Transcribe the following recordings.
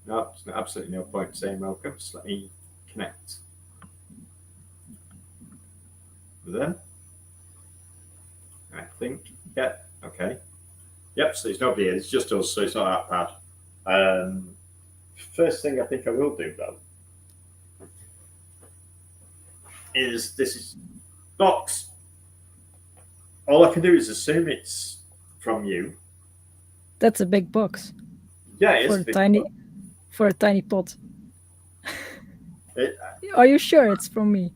No, there's absolutely no point saying welcome. Just let me connect with them. I think, yeah, okay. Yep, so there's nobody here. It's just us, so it's not that bad. First thing I think I will do, though, is this is box. All I can do is assume it's from you. That's a big box. Yeah, it is for a tiny pot. It, Are you sure it's from me?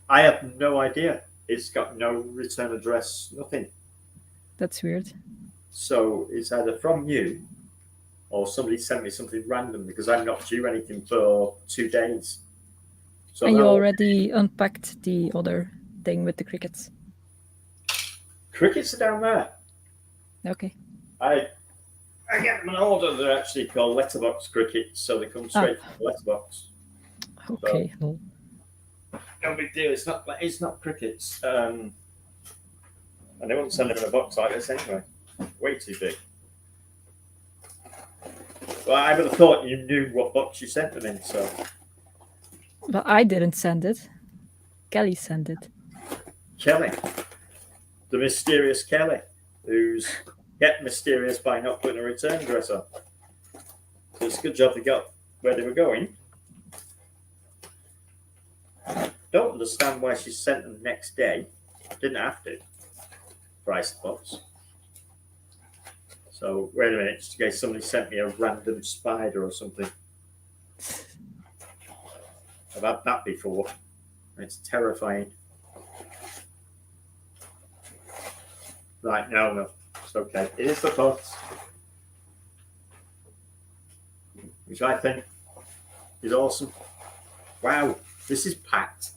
I have no idea. It's got no return address, nothing. That's weird. So it's either from you or somebody sent me something random because I'm not due anything for 2 days. So and you already unpacked the other thing with the crickets. Crickets are down there. Okay. I get them an order. They're actually called letterbox crickets, so they come straight from the letterbox. Okay. So, no big deal. It's not crickets. And they won't send them in a box like this anyway. Way too big. Well, I would have thought you knew what box you sent them in, so. But I didn't send it. Kelly sent it. Kelly. The mysterious Kelly, who's kept mysterious by not putting a return address on. So it's a good job they got where they were going. Don't understand why she sent them the next day. Didn't have to. Price the box. So wait a minute, just in case somebody sent me a random spider or something. I've had that before. It's terrifying. Right, no, it's okay. It is the box, which I think is awesome. Wow, this is packed.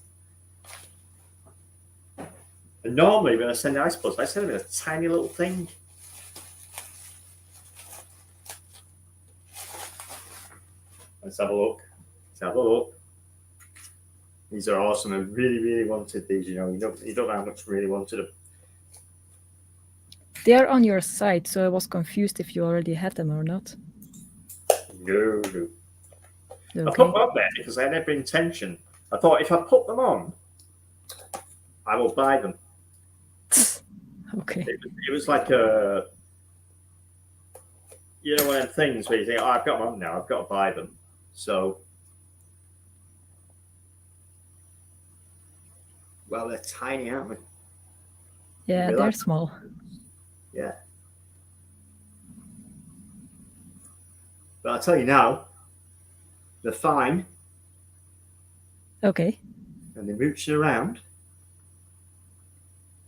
And normally when I send ice pods, I send them in a tiny little thing. Let's have a look. These are awesome. I really, really wanted these. You don't know how much I really wanted them. They are on your site, so I was confused if you already had them or not. No. Okay. I put them on there because I had every intention. I thought if I put them on, I will buy them. Okay. It was like one of them things where you think, oh, I've got them on now, I've got to buy them. So, well, they're tiny, aren't they? Yeah, they're small. Yeah. But I'll tell you now, they're fine. Okay. And they're mooching around.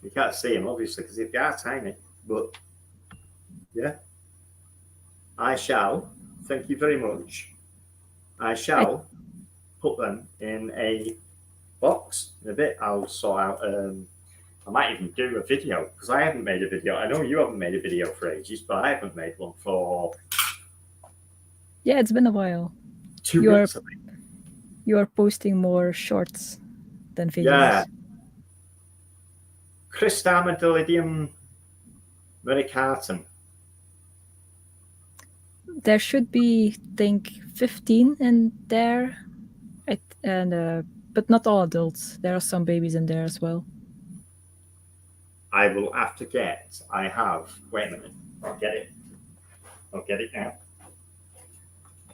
You can't see them, obviously, because they are tiny. But, yeah. I shall, thank you very much, I shall put them in a box in a bit. I'll sort out, I might even do a video, because I haven't made a video. I know you haven't made a video for ages, but I haven't made one for... Yeah, it's been a while. 2 weeks, I think. You are posting more shorts than videos. Yeah. Christamadolidium mericatum. There should be, I think, 15 in there, but not all adults. There are some babies in there as well. I will have to get. I have. Wait a minute. I'll get it now.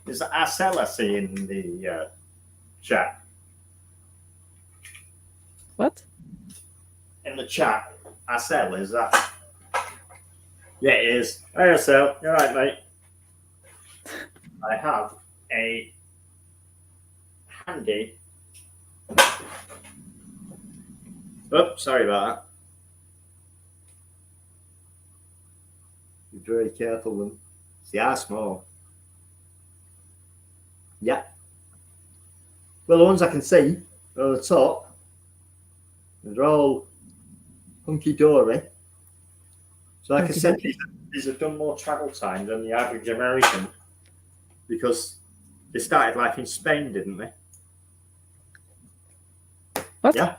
There's Arcella in the chat. What? In the chat, Arcel, is that? Yeah, it is. Hey, Arcel. You're right, mate. I have a handy. Oops, sorry about that. Be very careful with them. They are small. Yeah. Well, the ones I can see are at the top. They're all hunky-dory. So like I said, these have done more travel time than the average American because they started life in Spain, didn't they? What? Yeah.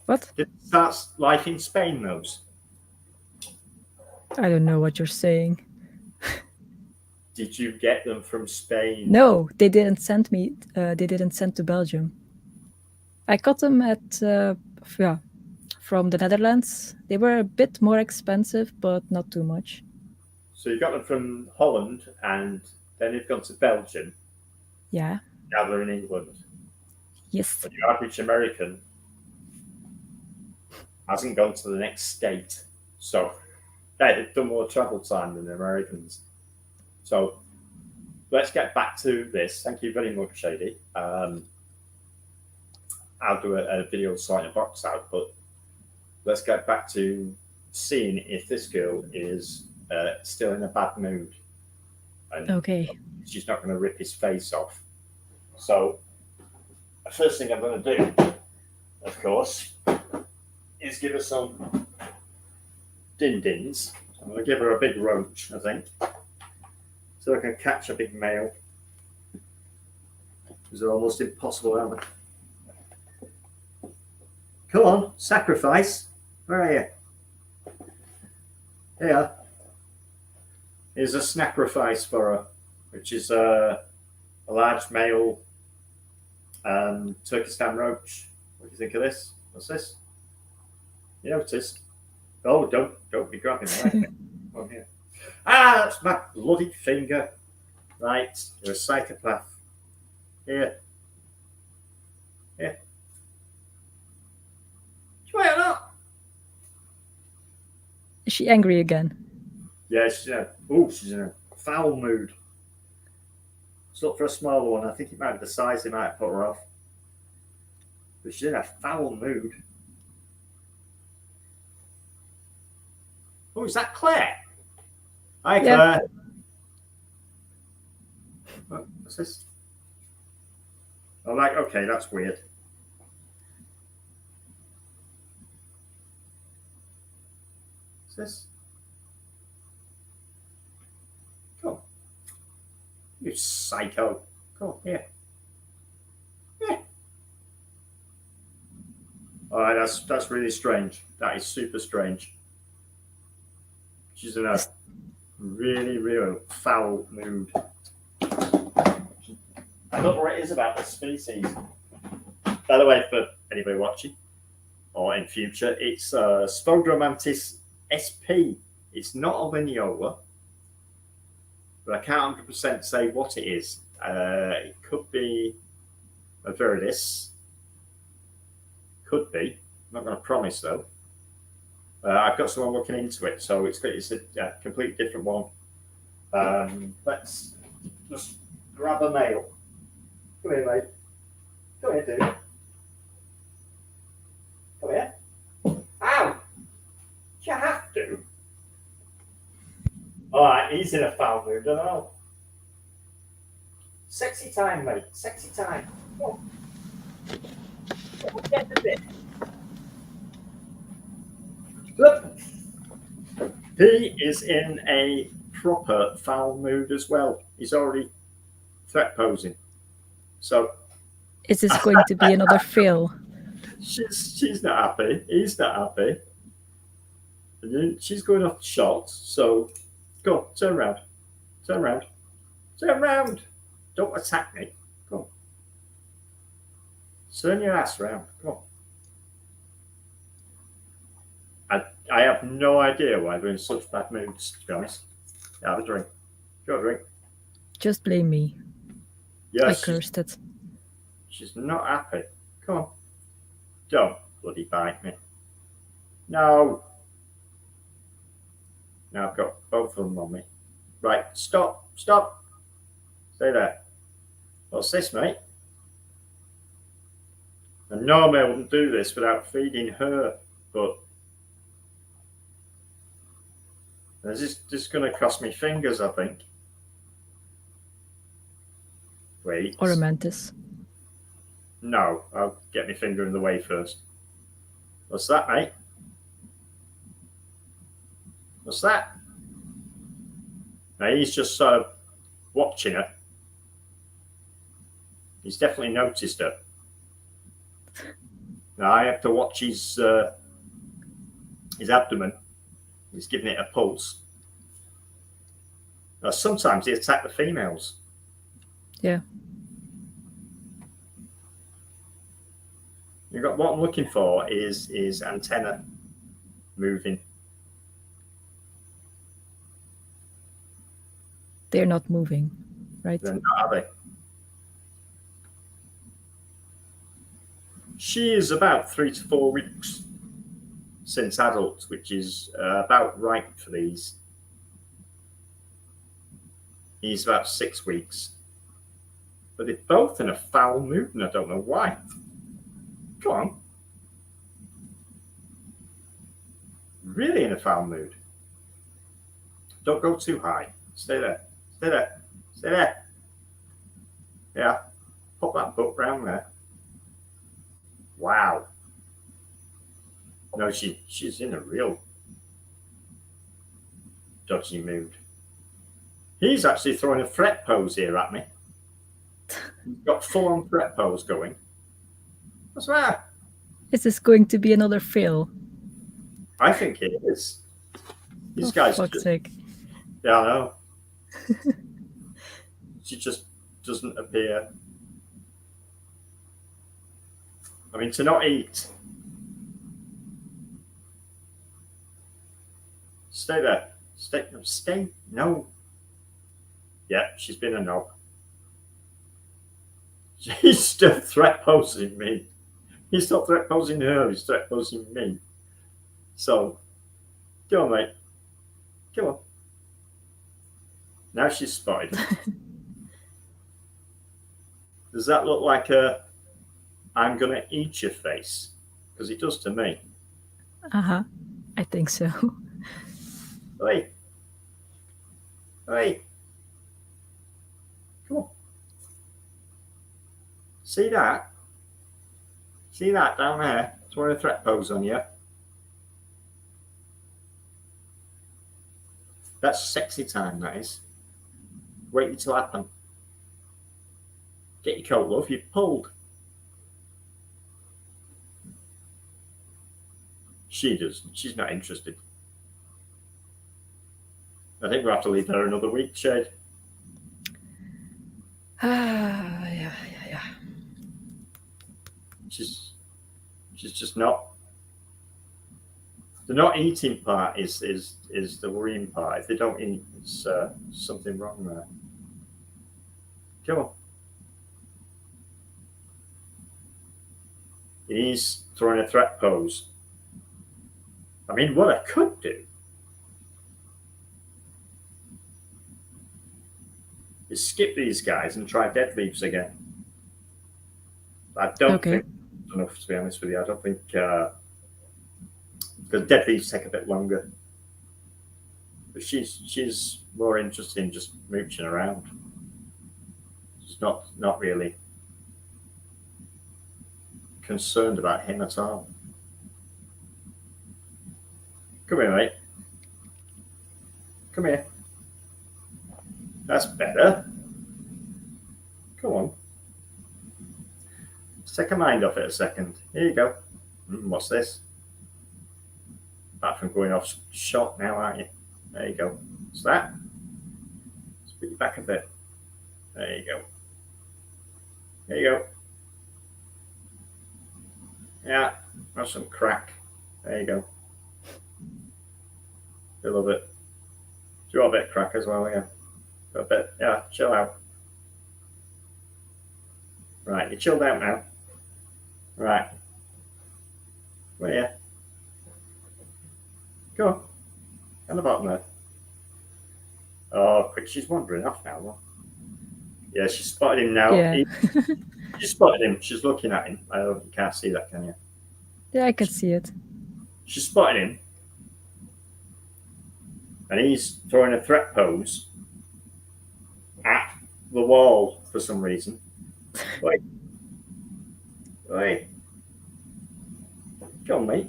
What? It starts life in Spain, those. I don't know what you're saying. Did you get them from Spain? No, they didn't send me. They didn't send to Belgium. I got them from the Netherlands. They were a bit more expensive, but not too much. So you got them from Holland, and then you've gone to Belgium. Yeah. Now they're in England. Yes. But your average American hasn't gone to the next state. So they've done more travel time than the Americans. So let's get back to this. Thank you very much, Shady. I'll do a video sorting a box out, but let's get back to seeing if this girl is still in a bad mood. And okay. She's not going to rip his face off. So the first thing I'm going to do, of course, is give her some din-dins. I'm going to give her a big roach, I think, so I can catch a big male. These are almost impossible, aren't they? Come on, sacrifice. Where are you? Here. Here's a sacrifice for her, which is a large male Turkestan roach. What do you think of this? What's this? You noticed? Oh, don't be grabbing me. Oh, here. Ah, that's my bloody finger. Right, you're a psychopath. Here. Here. Why not? Is she angry again? Yeah, she's in a foul mood. Let's look for a smaller one. I think it might be the size they might put her off. But she's in a foul mood. Oh, is that Claire? Hi, Claire. Yeah. What's this? I'm like, okay, that's weird. What's this? Come on. You psycho. Come on, here. Yeah. All right, that's really strange. That is super strange. She's in a really, really foul mood. I don't know what it is about this species. By the way, for anybody watching or in future, it's Sphodromantis SP. It's not a Vignola, but I can't 100% say what it is. It could be a viridis. Could be. I'm not going to promise though. I've got someone looking into it, so it's a completely different one. Let's just grab a male. Come here, mate. Come here, dude. Come here. Ow! You have to. All right, he's in a foul mood, I don't know. Sexy time, mate. Sexy time. Come on. Get the bit. Look. He is in a proper foul mood as well. He's already threat posing. So, is this going to be another fail? She's not happy. He's not happy. And then she's going off the shot. So, go on, turn around. Turn around. Turn around. Don't attack me. Go on. Turn your ass around. Come on. I have no idea why they're in such bad moods, to be honest. Have a drink. Go drink. Just blame me. Yes, I cursed it. She's not happy. Come on. Don't bloody bite me. No. Now I've got both of them on me. Right, stop. Stop. Stay there. What's this, mate? And normally I wouldn't do this without feeding her, but this is going to cost me fingers, I think. Wait. Or a mantis. No, I'll get my finger in the way first. What's that, mate? What's that? Now he's just sort of watching her. He's definitely noticed her. Now I have to watch his abdomen. He's giving it a pulse. Sometimes they attack the females. Yeah. You've got what I'm looking for is antenna moving. They're not moving, right? They're not, are they? She is about 3 to 4 weeks since adult, which is about right for these. He's about 6 weeks. But they're both in a foul mood, and I don't know why. Come on. Really in a foul mood. Don't go too high. Stay there. Stay there. Stay there. Yeah. Pop that book round there. Wow. No, she's in a real dodgy mood. He's actually throwing a threat pose here at me. He's got full-on threat pose going. What's that? Is this going to be another fail? I think it is. These For guys. fuck's sake. Yeah, I know. She just doesn't appear. I mean, to not eat. Stay there. Stay. No. Yeah, she's been a knob. He's still threat posing me. He's not threat posing her, he's threat posing me. So, go on, mate. Come on. Now she's spotted. Does that look like a I'm going to eat your face? Because it does to me. Uh-huh. I think so. Hey. Hey. Come on. See that? See that down there? Throwing a threat pose on you. That's sexy time, that is. Wait until it happen. Get your coat, love. You've pulled. She does. She's not interested. I think we'll have to leave her another week, Shade. Yeah. She's just not. The not eating part is the worrying part. If they don't eat, it's something wrong there. Come on. He's throwing a threat pose. I mean, what I could do is skip these guys and try dead leaves again. I don't think it's enough, to be honest with you. I don't think because dead leaves take a bit longer. But she's more interested in just mooching around. She's not really concerned about him at all. Come here, mate. Come here. That's better. Come on. Let's take her mind off it a second. Here you go. What's this? Apart from going off shot now, aren't you? There you go. What's that? Let's put you back a bit. There you go. There you go. Yeah, have some crack. There you go. You love it. Do you want a bit of crack as well? Yeah. A bit. Yeah, chill out. Right, you chilled out now. Right. Where are you? Go on. On the bottom there. Oh, quick. She's wandering off now. What? Yeah, she's spotted him now. Yeah. She spotted him. She's looking at him. I don't. You can't see that, can you? Yeah, I can see it. She spotted him. And he's throwing a threat pose at the wall for some reason. Wait. Wait. Go on, mate.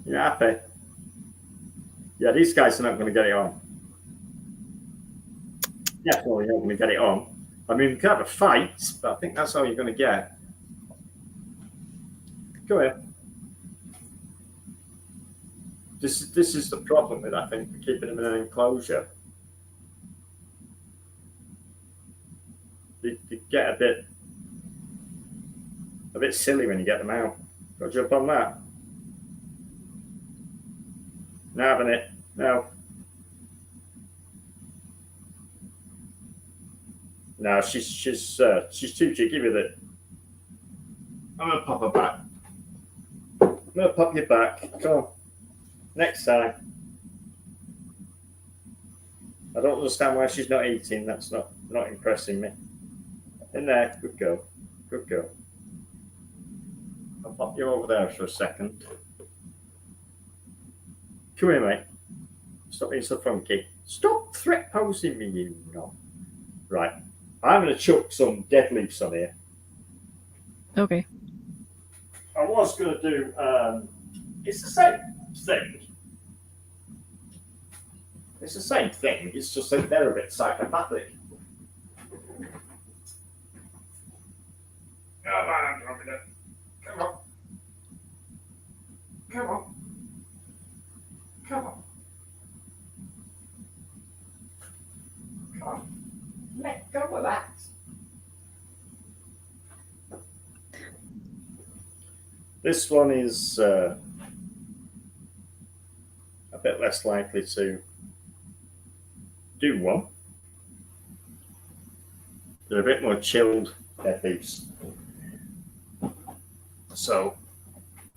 You're happy? Yeah, these guys are not going to get it on. Definitely not going to get it on. I mean, we could have a fight, but I think that's all you're going to get. Go ahead. This is the problem with, I think, keeping them in an enclosure. they get a bit silly when you get them out. Got to jump on that. Not having it. No. No, she's too cheeky with it. I'm gonna pop her back. I'm gonna pop you back. Come on. Next time. I don't understand why she's not eating. That's not impressing me. In there. Good girl. Good girl. I'll pop you over there for a second. Come here, mate. Stop being so funky. Stop threat posing me, you know. Right. I'm going to chuck some dead leaves on here. Okay. I was going to do, it's the same thing. It's the same thing. It's just that they're a bit psychopathic. Come on, come on. Come on. Come on. Come on. Let go of that. This one is a bit less likely to do one. They're a bit more chilled dead leaves. So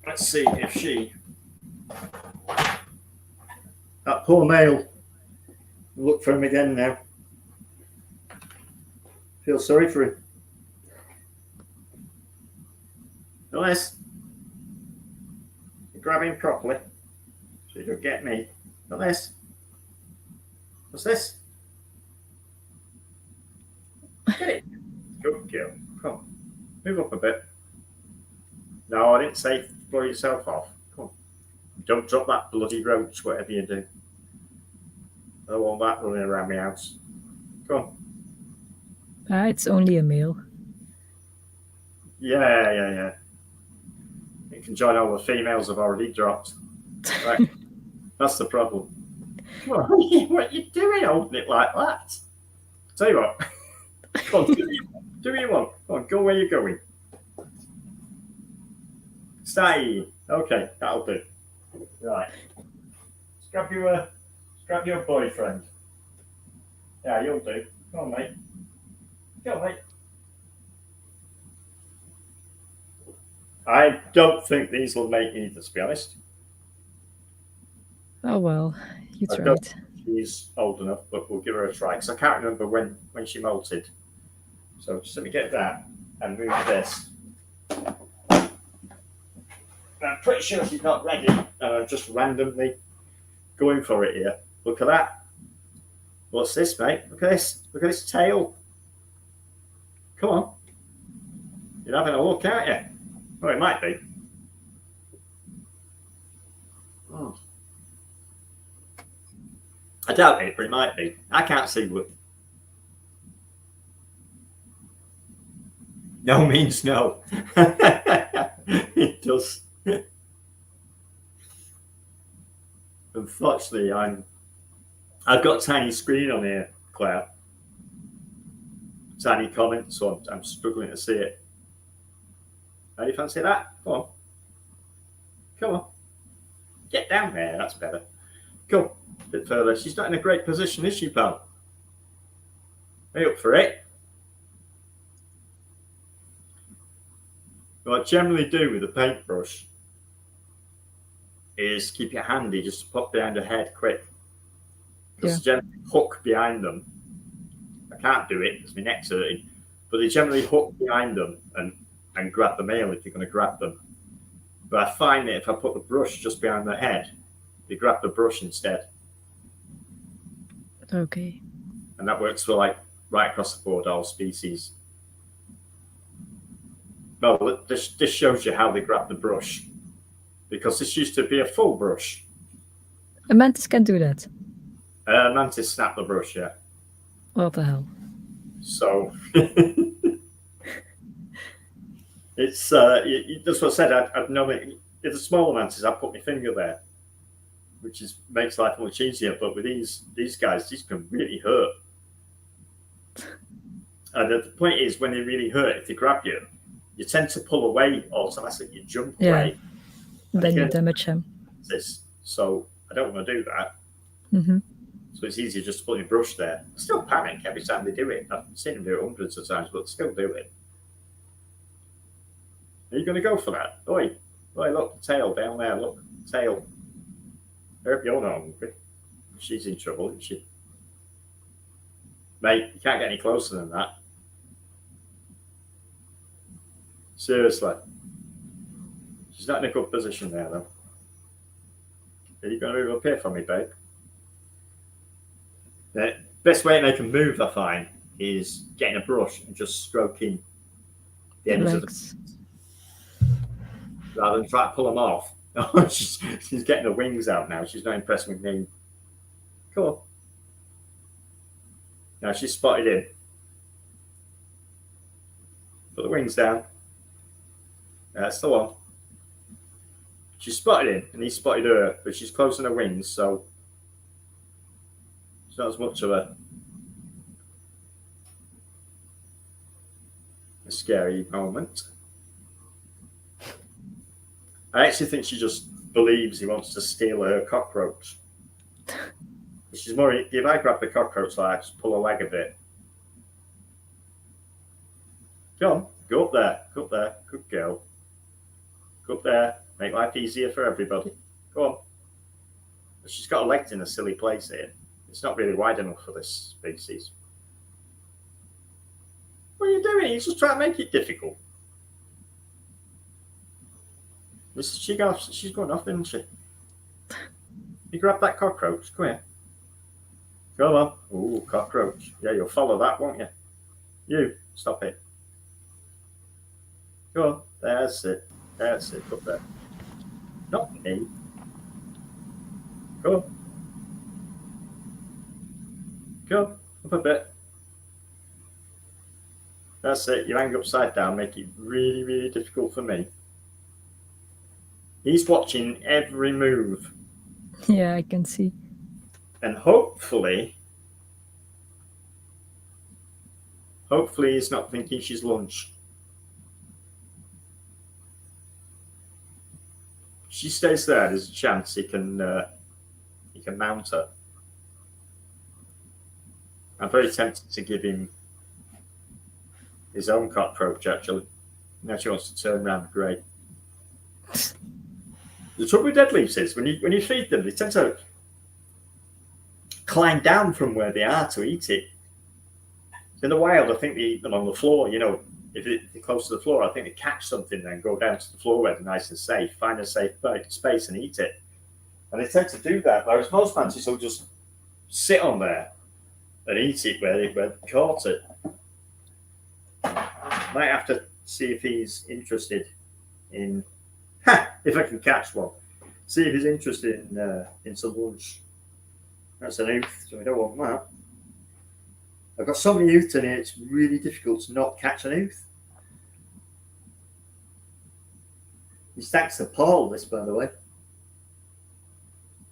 let's see if she, that poor male, look for him again now. Feel sorry for him. Unless you grab him properly so you don't get me. Unless, what's this? Get it. Good girl. Come on. Move up a bit. No, I didn't say blow yourself off. Come on. Don't drop that bloody roach, whatever you do. I don't want that running around my house. Come on. It's only a male. Yeah. You can join all the females I've already dropped. Right. That's the problem. Come on. What are you doing holding it like that? Tell you what. Come on, do what you want. Come on, go where you're going. Stay. Okay, that'll do. Right. Let's grab your boyfriend. Yeah, you'll do. Come on, mate. Go, mate. I don't think these will make either, to be honest. Oh well, you I tried. don't think she's old enough, but we'll give her a try because I can't remember when she molted. So just let me get that and move this. I'm pretty sure she's not ready, and I'm just randomly going for it here. Look at that. What's this, mate? Look at this. Look at this tail. Come on. You're having a look, aren't you? Well, it might be. Oh. I doubt it, but it might be. I can't see what. No means no. It does. Unfortunately, I've got a tiny screen on here, Claire. Tiny comment, so I'm struggling to see it. How do you fancy that? Come on. Come on. Get down there, that's better. Come a bit further. She's not in a great position, is she, pal? Are you up for it? What I generally do with a paintbrush is keep it handy, just pop behind her head quick. Because they generally hook behind them. I can't do it because my neck's hurting, but they generally hook behind them and grab the male if you're going to grab them. But I find that if I put the brush just behind their head, they grab the brush instead. Okay. And that works for like right across the board, all species. Well, this shows you how they grab the brush, because this used to be a full brush. A mantis can do that. Mantis snap the brush, yeah. What the hell? So it's that's what I said. I've known it. If the smaller mantis, I put my finger there, which makes life much easier. But with these guys, these can really hurt. the point is, when they really hurt, if they grab you, you tend to pull away automatically. You jump Yeah. away. Then you damage him. So I don't want to do that. Mm-hmm. So it's easier just to put a brush there. I still panic every time they do it. I've seen them do it hundreds of times, but still do it. Are you going to go for that? Oi, look, the tail down there. Look, tail. I hope you're not hungry. She's in trouble, isn't she? Mate, you can't get any closer than that. Seriously. She's not in a good position there, though. Are you going to move up here for me, babe? The best way to make them move, I find, is getting a brush and just stroking the ends of the... rather than try to pull them off. she's getting the wings out now. She's not impressed with me. Cool. Now she's spotted him. Put the wings down. That's the one. She spotted him and he spotted her, but she's closing her wings, so it's not as much of a scary moment. I actually think she just believes he wants to steal her cockroach. She's more, if I grab the cockroach, I just pull her leg a bit. Come on, go up there, good girl. Go up there, make life easier for everybody. Go on. But she's got her legs in a silly place here. It's not really wide enough for this species. What are you doing? You're just trying to make it difficult. She's going off, isn't she? You grab that cockroach. Come here. Come on. Ooh, cockroach. Yeah, you'll follow that, won't you? You, stop it. Go on. That's it. That's it. Up there. Not me. Go on. Go up a bit. That's it. You hang upside down, make it really, really difficult for me. He's watching every move. Yeah, I can see. And hopefully he's not thinking she's lunch. If she stays there, there's a chance he can mount her. I'm very tempted to give him his own cockroach, actually. Now she wants to turn around, great. The trouble with dead leaves is when you feed them, they tend to climb down from where they are to eat it. In the wild, I think they eat them on the floor. You know, if they're close to the floor, I think they catch something, then go down to the floor where they're nice and safe, find a safe space and eat it. And they tend to do that, whereas most mantis will just sit on there and eat it where they caught it. Might have to see if he's interested in, if I can catch one, see if he's interested in some lunch. That's an ooth, so we don't want that. I've got so many ooths in here, it's really difficult to not catch an ooth. He's thanks to Paul, this, by the way.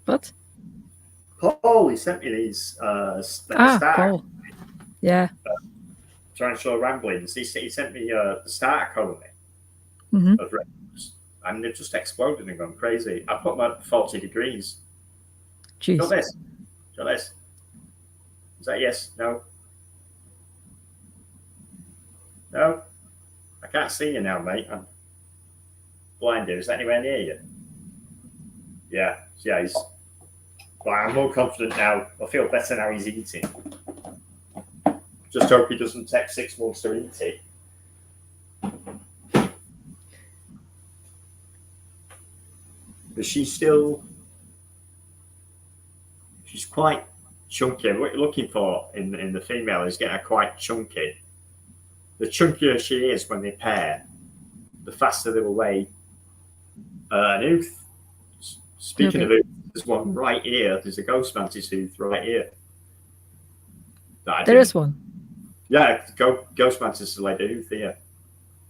What? Paul, he sent me these Paul. Yeah. Trying to show ramblings. He sent me the starter colony of rainbows, and they've just exploded and gone crazy. I put them at 40 degrees. Jeez. Got this. Got this. Is that yes? No? No? I can't see you now, mate. I'm blinded. Is that anywhere near you? Yeah. He's... Well, I'm more confident now. I feel better now he's eating. Just hope he doesn't take 6 months to eat it. But she's quite chunky. What you're looking for in the female is getting her quite chunky. The chunkier she is when they pair, the faster they will lay an ooth. Speaking of ooth, there's one right here. There's a ghost mantis ooth right here. There is one. Yeah, ghost mantis laid an ooth here.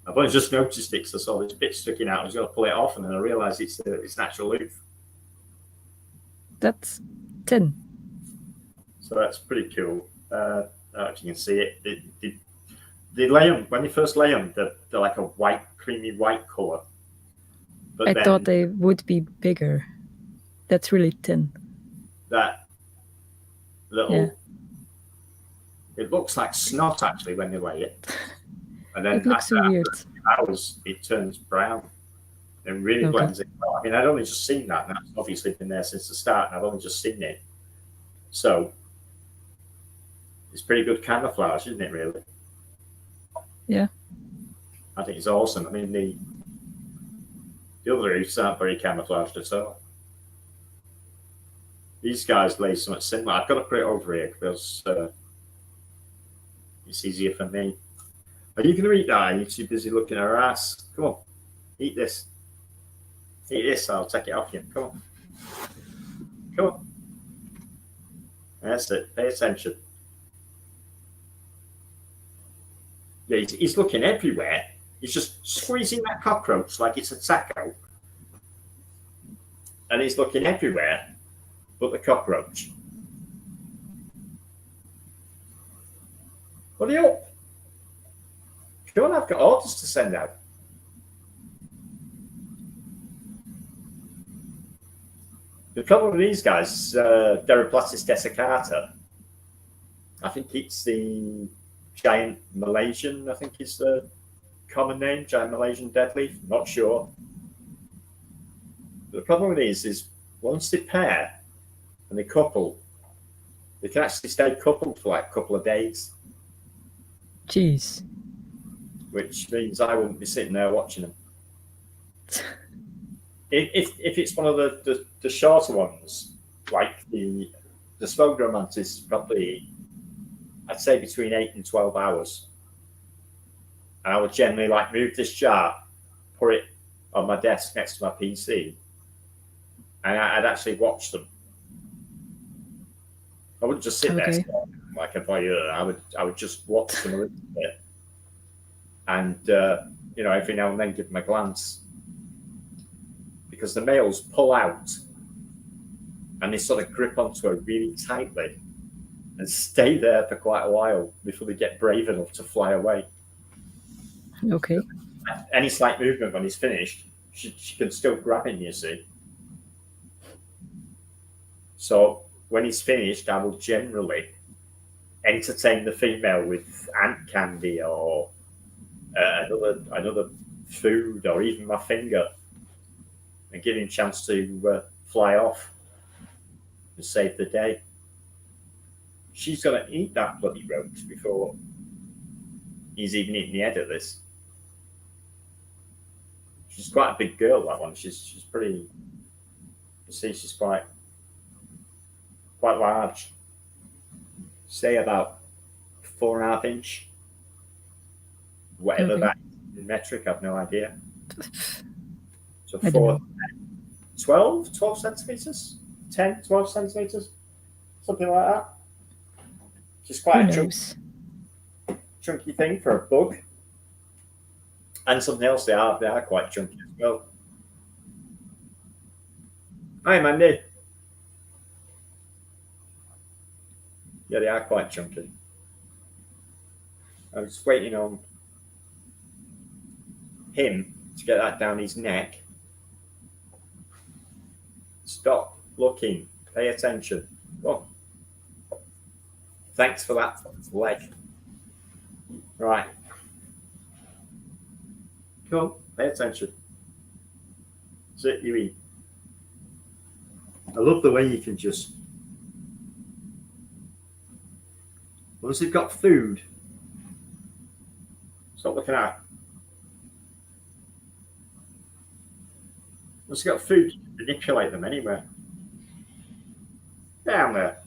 I've only just noticed it because I saw this bit sticking out. I was going to pull it off, and then I realised it's natural ooth. That's 10. So that's pretty cool. If you can see it, They lay them when they first lay them. They're like a white, creamy white color. But I then thought they would be bigger. That's really thin. that little, Yeah. it looks like snot actually when they lay it, and then It looks so weird. after a few hours it turns brown and really Okay. blends it well. I mean, I'd only just seen that, and that's obviously been there since the start, and I've only just seen it. So it's pretty good camouflage, isn't it? Really. Yeah. I think it's awesome. I mean, the other roofs aren't very camouflaged at all. These guys lay something similar. I've got to put it over here because it's easier for me. Are you going to eat that? Are you too busy looking at her ass? Come on, eat this. Eat this. I'll take it off you. Come on. Come on. That's it. Pay attention. Yeah, he's looking everywhere. He's just squeezing that cockroach like it's a taco. And he's looking everywhere but the cockroach. What are you up? Come on, I've got orders to send out. The problem with these guys, Deraplastis desiccata, I think it's the giant Malaysian, I think is the common name, giant Malaysian deadleaf, not sure. But the problem with these is once they pair and they couple, they can actually stay coupled for like a couple of days. Jeez. Which means I wouldn't be sitting there watching them. If it's one of the shorter ones, like the Sphodromantis, probably I'd say between 8 and 12 hours. And I would generally like move this jar, put it on my desk next to my PC, and I'd actually watch them. I wouldn't just sit there like a voyeur. I would just watch them a little bit, and every now and then give them a glance, because the males pull out and they sort of grip onto her really tightly and stay there for quite a while before they get brave enough to fly away. Okay. Any slight movement when he's finished, she can still grab him, you see. So when he's finished, I will generally entertain the female with ant candy or another food or even my finger and give him a chance to fly off and save the day. She's going to eat that bloody roach before he's even eaten the head of this. She's quite a big girl, that one. She's pretty. You see, she's quite large. Say about 4.5 inch, whatever that is in metric. I've no idea. So 12 centimeters, 10, 12 centimeters, something like that. Just quite a chunky thing for a bug. And something else, they are quite chunky as well. Hi, Mandy. Yeah, they are quite chunky. I was waiting on him to get that down his neck. Stop looking. Pay attention. Oh. Thanks for that leg. Right. Cool. Pay attention. Sit, you eat. I love the way you can just. Once they've got food, stop looking at. Once they've got food, manipulate them anywhere. Down there.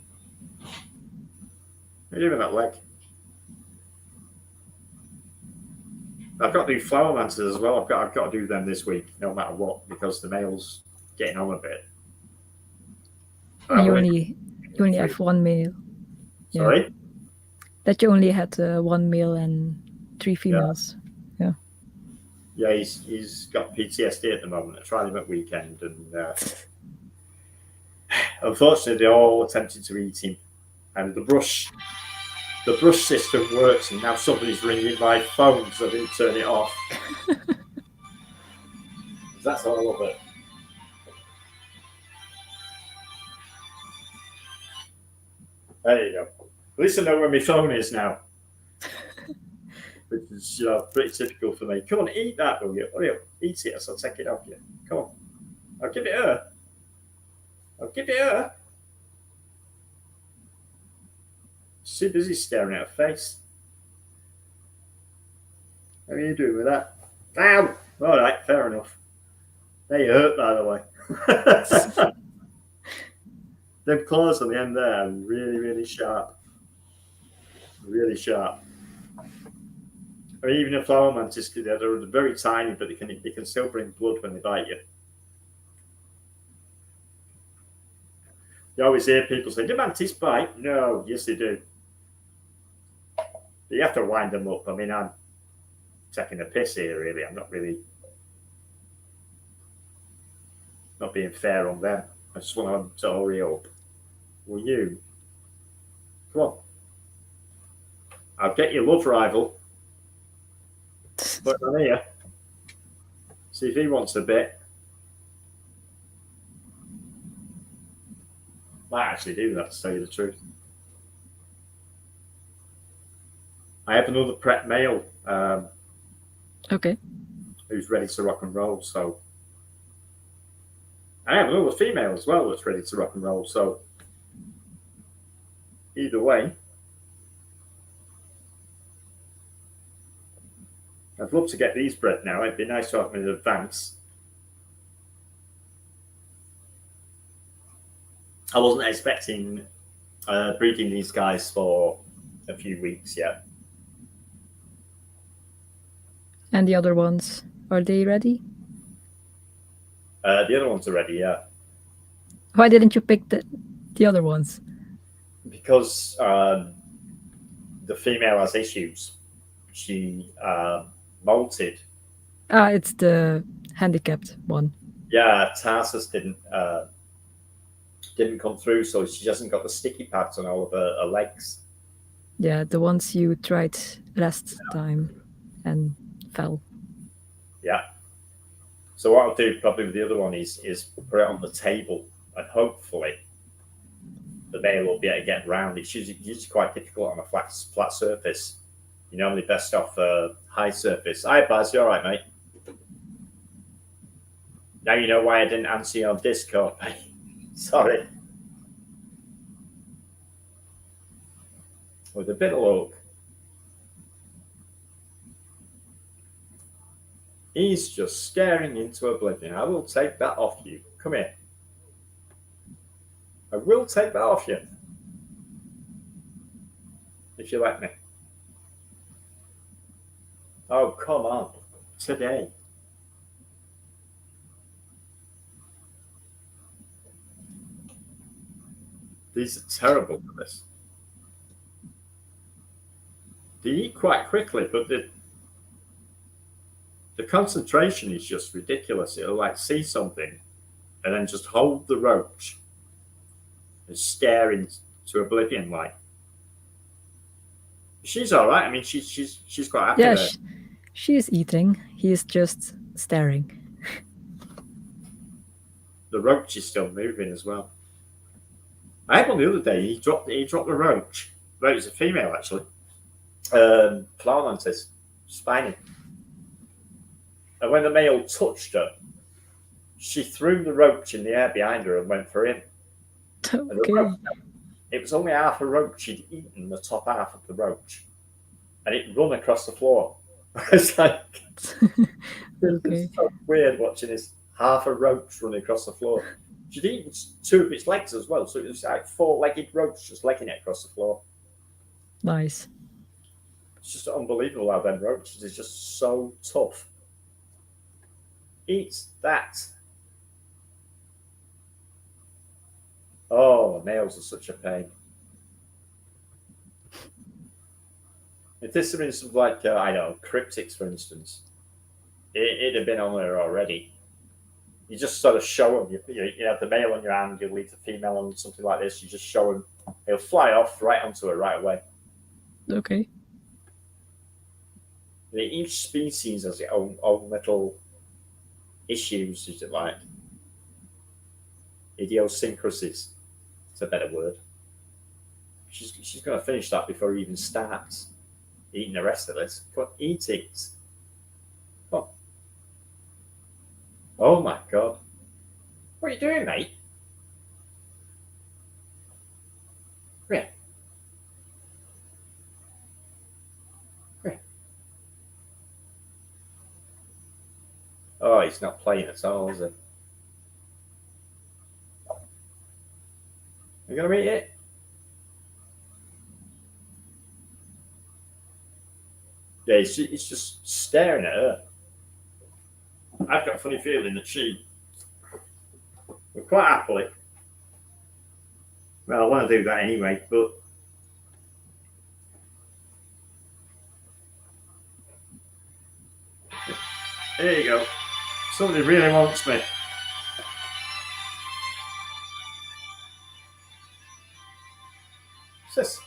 What are you doing with that leg? I've got to do flower mantis as well. I've got to do them this week, no matter what, because the male's getting on a bit. You only have one male. Yeah. Sorry? That you only had 1 male and 3 females. Yeah. Yeah, he's got PTSD at the moment. I tried him at weekend, and unfortunately, they all attempted to eat him. And the brush the brush system works, and now somebody's ringing my phone, so I didn't turn it off. That's all of it. There you go. At least I know where my phone is now. Which is pretty typical for me. Come on, eat that, will you? Hurry up, eat it, so I'll take it off you. Come on. I'll give it her. I'll give it her. She's too busy staring at her face. How are you doing with that? Ow! All right, fair enough. They hurt, by the way. Them claws on the end there are really, really sharp. Really sharp. Or even a flower mantis, they're very tiny, but they can still bring blood when they bite you. You always hear people say, "Do mantis bite?" No, yes they do. But you have to wind them up. I mean, I'm taking a piss here, really. I'm not being fair on them. I just want them to hurry up. Will you? Come on. I'll get your love rival. Put it on here. See if he wants a bit. Might actually do that, to tell you the truth. I have another prep male. Okay. Who's ready to rock and roll, so. I have another female as well that's ready to rock and roll, so. Either way. I'd love to get these bred now. It'd be nice to have them in advance. I wasn't expecting breeding these guys for a few weeks yet. And the other ones, are they ready? The other ones are ready, yeah. Why didn't you pick the other ones? Because the female has issues. She molted. It's the handicapped one. Yeah, Tarsus didn't come through, so she hasn't got the sticky pads on all of her legs. Yeah, the ones you tried last time and fell. Yeah. So what I'll do probably with the other one is put it on the table, and hopefully the male will be able to get round. It's usually quite difficult on a flat surface. You're normally best off a high surface. Hi, Baz, you all right, mate? Now you know why I didn't answer you on Discord, mate. Sorry. With a bit of luck. He's just staring into oblivion. I will take that off you. Come here. I will take that off you. If you let me. Oh, come on. Today. These are terrible for this. They eat quite quickly, but the concentration is just ridiculous. It'll like see something and then just hold the roach and stare into oblivion like. She's all right. I mean, she's quite happy. Yeah, she's eating. He's just staring. The roach is still moving as well. I had one the other day. He dropped the roach. Well, it was a female actually. Sphodromantis, spiny. And when the male touched her, she threw the roach in the air behind her and went for him. Okay. It was only half a roach. She'd eaten the top half of the roach, and it run across the floor. It's like it's so weird watching this half a roach run across the floor. She'd eaten two of its legs as well, so it was like four-legged roach just legging it across the floor. Nice. It's just unbelievable how them roaches is just so tough. Eat that. Oh, males are such a pain. If this had been something like, I know, cryptics, for instance, it'd have been on there already. You just sort of show them, you have the male on your hand, you leave the female on something like this, you just show them, he'll fly off right onto her right away. Okay. Each species has its own little issues, is it like? Idiosyncrasies. It's a better word. She's going to finish that before he even starts eating the rest of this. Come on, eat it. Oh, oh my God. What are you doing, mate? Come here. Come here. Oh, he's not playing at all, is he? You going to eat it? Yeah, he's just staring at her. I've got a funny feeling that she would quite happily. Well, I want to do that anyway, but there you go. Somebody really wants me. What's this?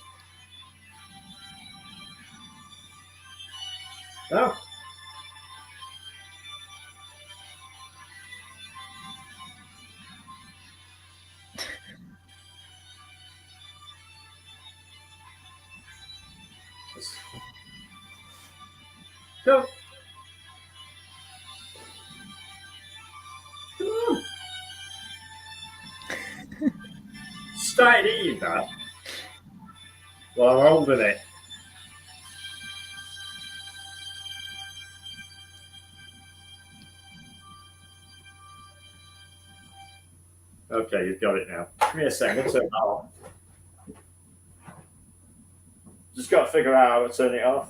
No. Go. Come on. Started eating that. Well, I'm holding it. Okay, you've got it now. Give me a second. Turn that off. Just got to figure out how to turn it off.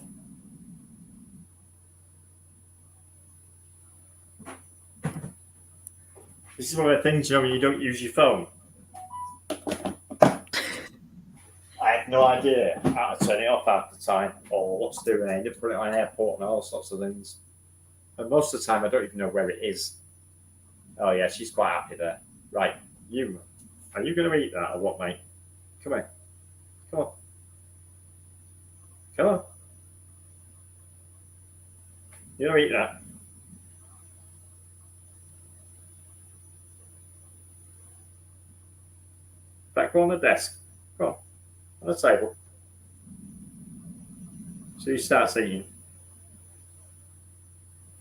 This is one of the things, when you don't use your phone. I have no idea how to turn it off half the time or what to do, and I end up putting it on airport and all sorts of things. And most of the time, I don't even know where it is. Oh, yeah, she's quite happy there. Right, you. Are you going to eat that or what, mate? Come on. Come on. Come on. You don't eat that. Back on the desk. Come on. On the table. So he starts eating.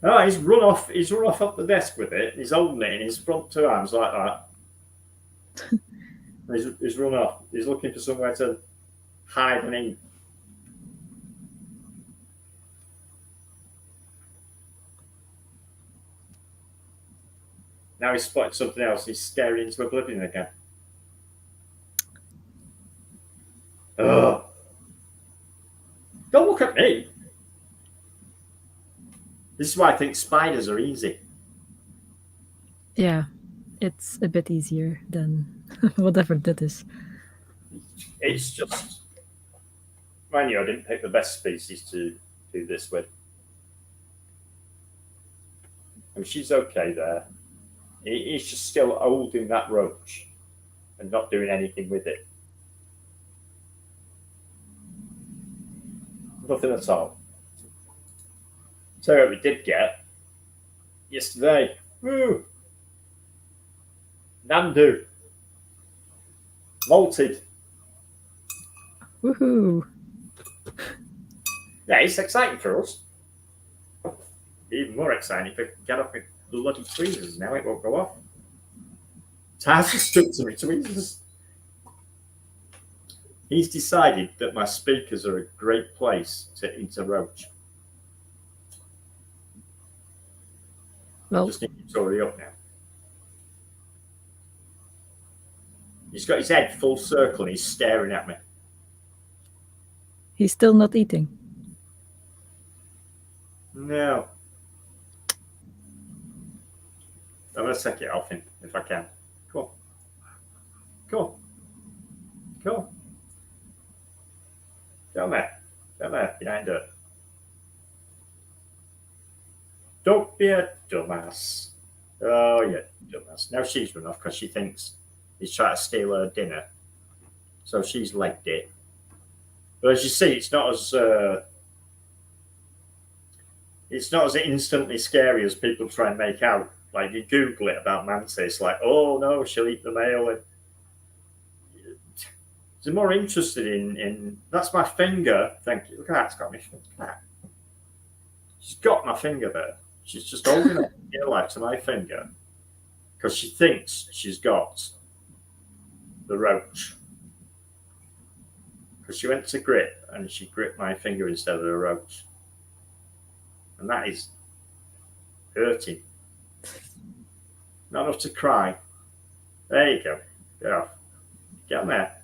Oh, he's run off. He's run off the desk with it. He's holding it in his front two arms like that. he's run off. He's looking for somewhere to hide and eat. Now he's spotted something else. He's staring into oblivion again. Oh. Don't look at me. This is why I think spiders are easy. Yeah, it's a bit easier than whatever that is. It's just, mind you, I didn't pick the best species to do this with. I mean, she's okay there. He's just still holding that roach and not doing anything with it. Nothing at all. So what we did get yesterday. Woo! Nandu. Molted. Woohoo! Yeah, it's exciting for us. Even more exciting if we can get off with bloody tweezers now, it won't go off. Taz has stuck to me tweezers. He's decided that my speakers are a great place to eat a roach. Well, Just need to hurry up now. He's got his head full circle and he's staring at me. he's still not eating. No. I'm going to take it off him if I can. Cool. Cool. Cool. Down there. Down there, behind her. Don't be a dumbass. Oh, yeah, dumbass. Now she's run off because she thinks he's trying to steal her dinner. So she's legged it. But as you see, it's not as instantly scary as people try and make out. Like you Google it about mantis, like, oh no, she'll eat the male. And they're more interested in that's my finger. Thank you. Look at that. It's got my finger. Look at that. She's got my finger there. She's just holding up her life to my finger because she thinks she's got the roach. Because she went to grip and she gripped my finger instead of the roach. And that is hurting. Not enough to cry. There you go. Get off. Get on there.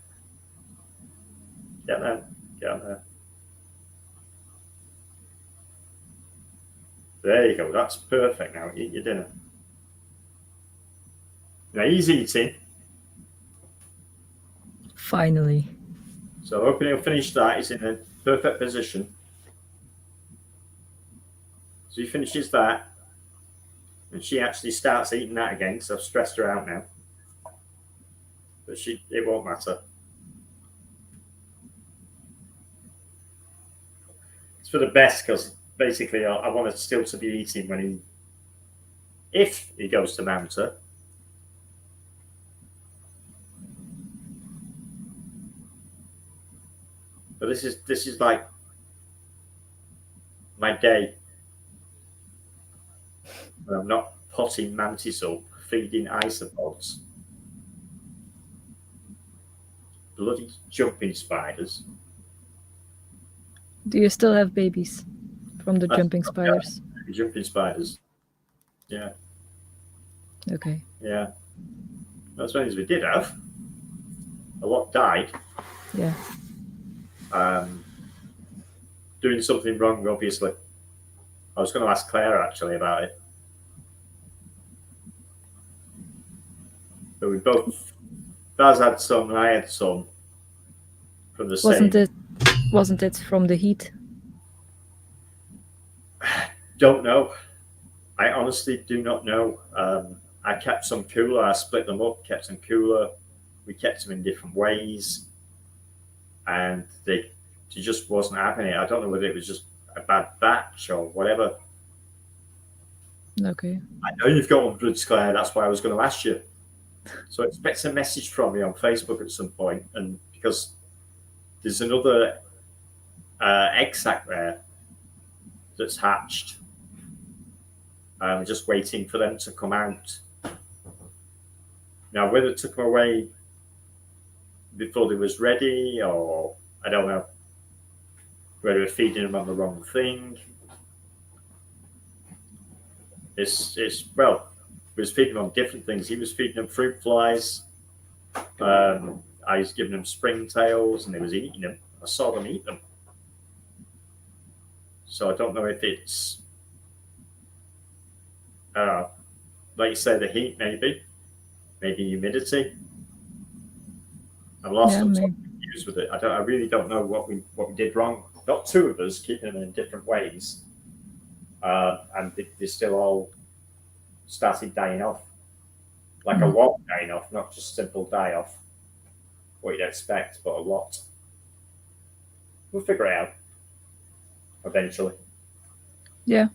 Get there. Get on there. There you go. That's perfect now. Eat your dinner. Now he's eating. Finally. So hoping he'll finish that. He's in a perfect position. So he finishes that. And she actually starts eating that again because I've stressed her out now. But it won't matter. It's for the best because basically I want it still to be eating if he goes to mount her. But this is like my day. When I'm not potting mantis up, feeding isopods. Bloody jumping spiders. Do you still have babies from the jumping spiders? Jumping spiders. Yeah. Okay. Yeah. That's one things we did have. A lot died. Yeah. Doing something wrong, obviously. I was going to ask Claire actually about it. But we both, Baz had some and I had some from the same. Wasn't it from the heat? Don't know. I honestly do not know. I kept some cooler. I split them up, kept them cooler. We kept them in different ways. And they just wasn't having it. I don't know whether it was just a bad batch or whatever. Okay. I know you've got hundreds, Claire. That's why I was going to ask you. So expect a message from me on Facebook at some point, and because there's another egg sac there that's hatched. I'm just waiting for them to come out. Now, whether it took them away before they was ready, or I don't know, whether we're feeding them on the wrong thing. Well, we was feeding them on different things. He was feeding them fruit flies. I was giving them springtails, and they was eating them. I saw them eat them. So I don't know if it's, like you say, the heat, maybe humidity. I'm lost on some confused with it. I really don't know what we did wrong. Not two of us keeping them in different ways, and they still all started dying off, like a lot dying off, not just simple die off. What you'd expect, but a lot. We'll figure it out eventually. Yeah.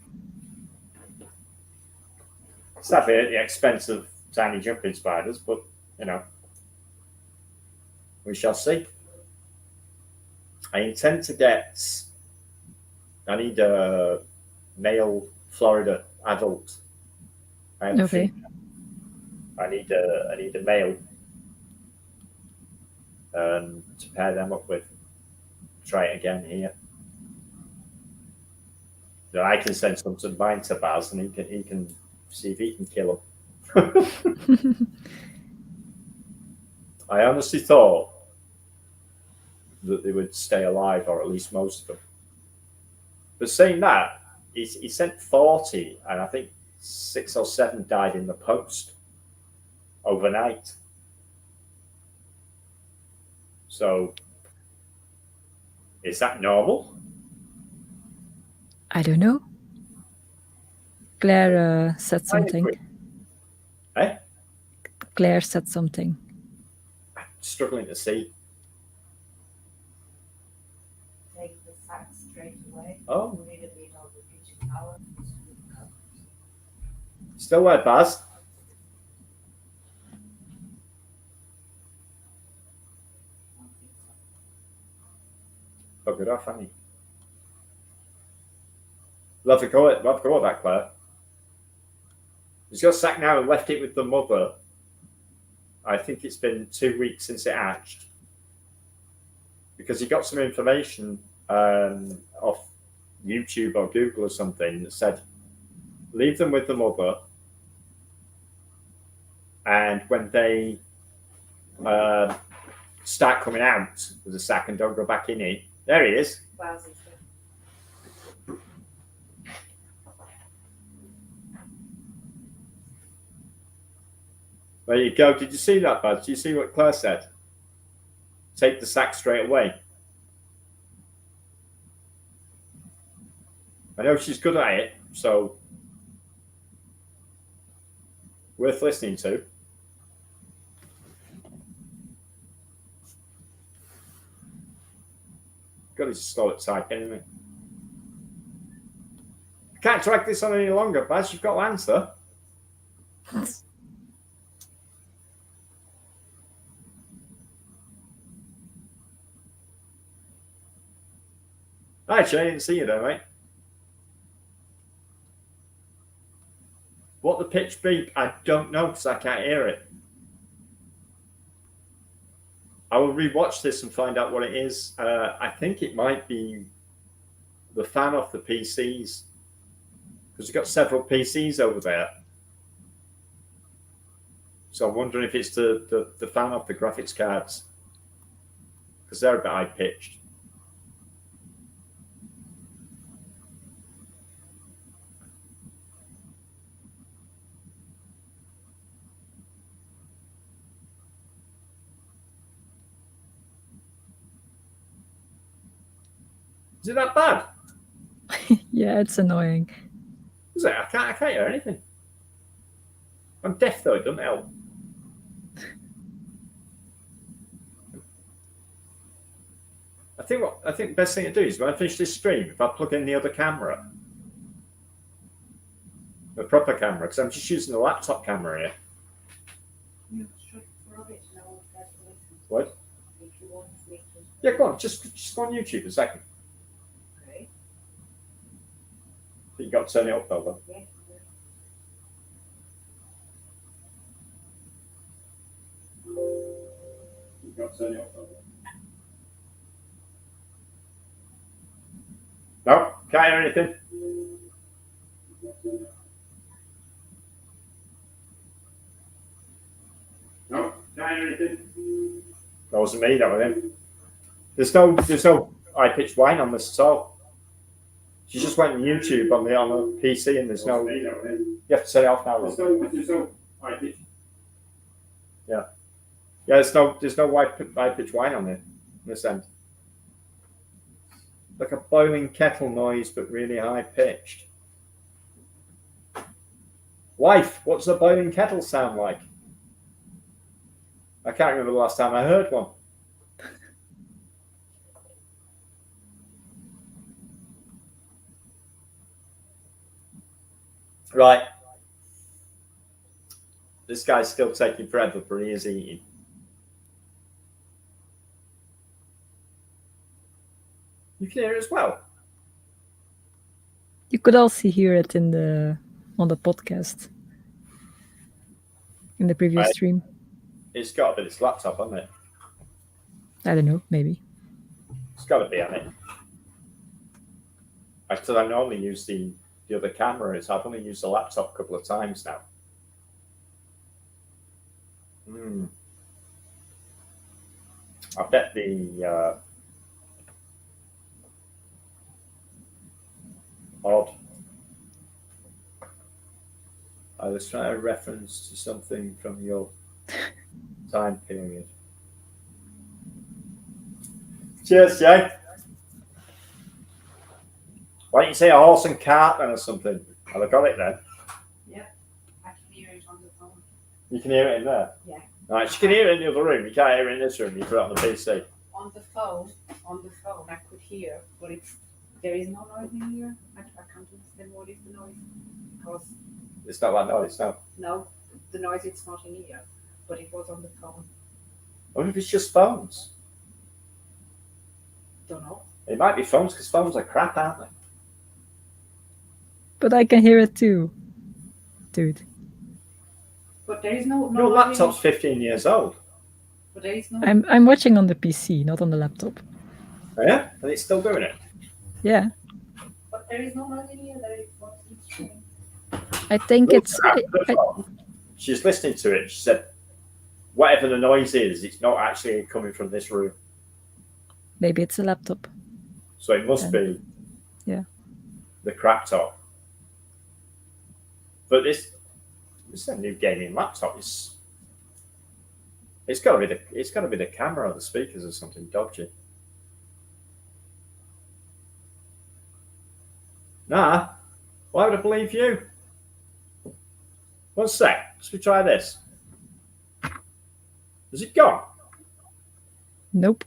Sadly, at the expense of tiny jumping spiders, but we shall see. I intend to get. I need a male Florida adult. Okay. I need a male to pair them up with. Try it again here. So I can send some to mine to Baz, and he can see if he can kill them. I honestly thought that they would stay alive, or at least most of them. But saying that, he sent 40, and I think 6 or 7 died in the post overnight. So, is that normal? I don't know. Claire said something. Eh? Claire said something. I'm struggling to see. sack straight away. Oh, We need a bit of the kitchen towel. still there, Baz? Oh, good off, haven't you? We'll have to go with that, Claire. He's got sacked now and left it with the mother. I think it's been 2 weeks since it hatched. Because he got some information off YouTube or Google or something that said, leave them with the mother. And when they start coming out of the sack and don't go back in it, there he is. There you go. Did you see that, Bud? Did you see what Claire said? Take the sack straight away. I know she's good at it, so worth listening to. God, he's slow at typing, isn't he? I can't drag this on any longer, Baz. You've got to answer. Actually, I didn't see you there, mate. What the pitch beep? I don't know because I can't hear it. I will rewatch this and find out what it is. I think it might be the fan off the PCs because we've got several PCs over there. So I'm wondering if it's the fan off the graphics cards because they're a bit high pitched. Is it that bad? Yeah, it's annoying. Is it? I can't hear anything. I'm deaf though, it doesn't help. I think the best thing to do is when I finish this stream, if I plug in the other camera, the proper camera, because I'm just using the laptop camera here. What? Yeah, go on. Just go on YouTube a second. Okay. But you got to turn it up though. Yeah. You got to turn it up though. No, can't hear anything. No, can't hear anything. That wasn't me, that was him. There's no high-pitched whine on this at all. She just went on YouTube on the PC and there's no. You have to turn it off now. There's no high-pitched. Yeah. Yeah, there's no high-pitched whine on it in this end. Like a boiling kettle noise, but really high-pitched. Wife, what's a boiling kettle sound like? I can't remember the last time I heard one. Right. This guy's still taking forever, but he is eating. You can hear it as well. You could also hear it on the podcast in the previous stream. It's got to be this laptop, hasn't it? I don't know, maybe. It's got to be on it. Actually, I normally use the other cameras. I've only used the laptop a couple of times now. I bet the odd. I was trying to reference to something from your time period. Cheers, Jay. Why don't you say a horse and cart then or something? Have I got it then? Yep. I can hear it on the phone. You can hear it in there? Yeah. Right, you can hear it in the other room. You can't hear it in this room. You put it on the PC. On the phone, on the phone. I could hear, but there is no noise in here. I can't understand what is the noise because It's not that noise, no. no, the noise it's not in here, but it was on the phone. I wonder if it's just phones. Don't know. It might be phones because phones are crap, aren't they? But I can hear it too, dude. But there is no. Your noise in laptop's it. 15 years old. But there is no. I'm watching on the PC, not on the laptop. Oh, yeah? And it's still doing it. Yeah, But there is no noise in here. That is what it's doing. I think it's. She's listening to it. She said, whatever the noise is, it's not actually coming from this room. Maybe it's a laptop. So it must be the crap top. But this is a new gaming laptop. It's got to be the camera or the speakers or something dodgy. Nah, why would I believe you? One sec. Let's try this. Has it gone? Nope.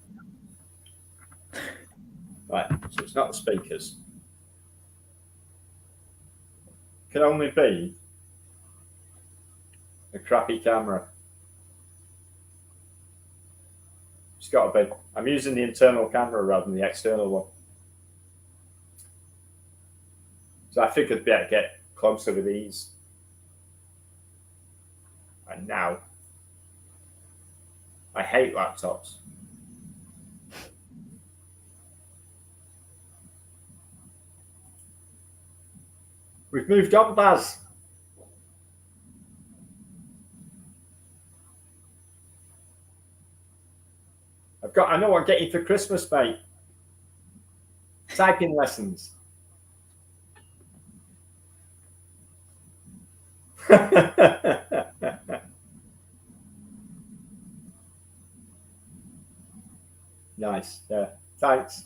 Right, so it's not the speakers. Can only be a crappy camera. It's got to be. I'm using the internal camera rather than the external one. So I figured I'd be able to get closer with these. And now, I hate laptops. We've moved on, Baz. I know what I'm getting for Christmas, mate. Typing lessons. Nice. Yeah. Thanks.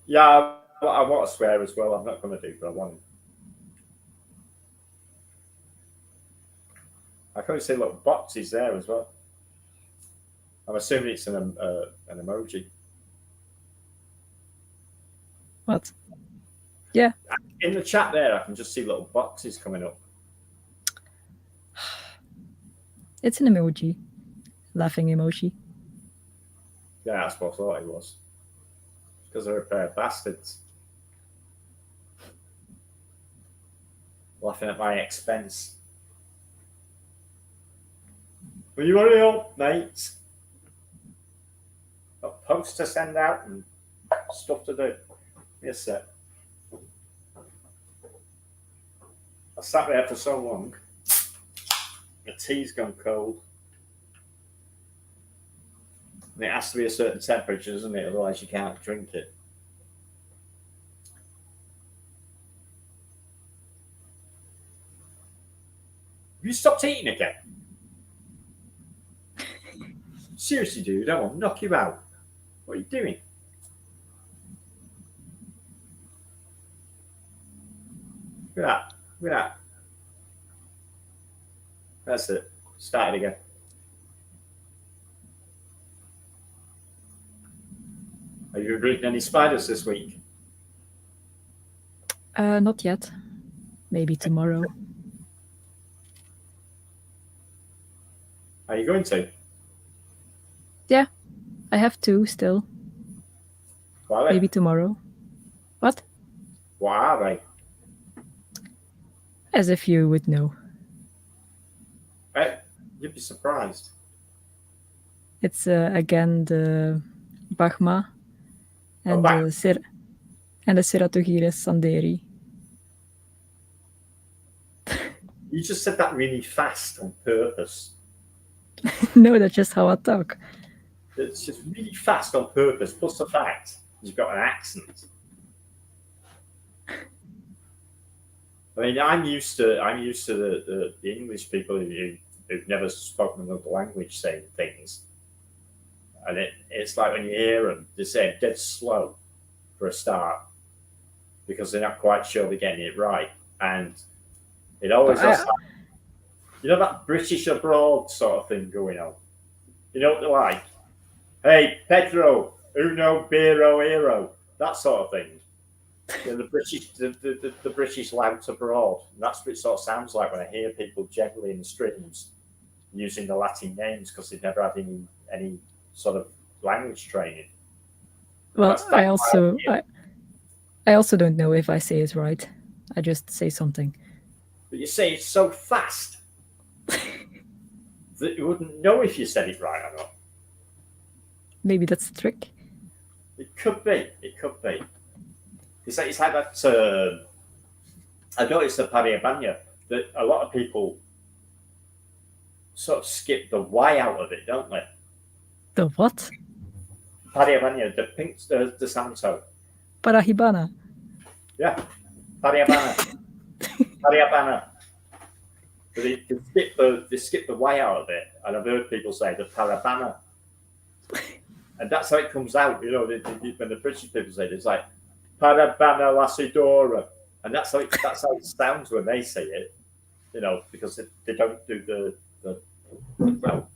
Yeah, I want to swear as well. I'm not going to do, but I want to. I can only see little boxes there as well. I'm assuming it's an emoji. What? Yeah. In the chat there, I can just see little boxes coming up. It's an emoji. Laughing emoji. Yeah, that's what I thought it was. Because they're a pair of bastards. Laughing at my expense. Will you hurry up, mate? Got posts to send out and stuff to do. Yes, sir. I sat there for so long. The tea's gone cold. And it has to be a certain temperature, doesn't it? Otherwise you can't drink it. Have you stopped eating again? Seriously, dude, I will knock you out. What are you doing? Look at that. Look at that. That's it. Start it again. Have you been any spiders this week? Not yet. Maybe tomorrow. Are you going to? Yeah, I have two still. What are they? Maybe tomorrow. What? What are they? As if you would know. You'd be surprised. It's again the Bachma and the Ceratogyres sanderi. You just said that really fast on purpose. No, that's just how I talk. It's just really fast on purpose. Plus the fact you've got an accent. I mean, I'm used to the English people who've never spoken another language saying things, and it's like when you hear them, they say it dead slow for a start because they're not quite sure they're getting it right, and it always has. You know that British abroad sort of thing going on. You know what they're like? Hey, Pedro, uno, biro, hero, that sort of thing. You know, the British lout abroad. And that's what it sort of sounds like when I hear people generally in the streams using the Latin names because they've never had any sort of language training. Well, That's I my also idea. I also don't know if I say it right. I just say something. But you say it's so fast that you wouldn't know if you said it right or not. Maybe that's the trick. It could be. It could be. It's like that. I noticed at Pariabanya that a lot of people sort of skip the Y out of it, don't they? The what? Pariabanya, the pink, the Santo. Parahibana. Yeah, Pariabana. Pariabana. But they skip the Y out of it, and I've heard people say the Parabana, and that's how it comes out. You know, when the British people say it, it's like Parabana Lasidora, and that's how it sounds when they say it. You know, because they don't do the well,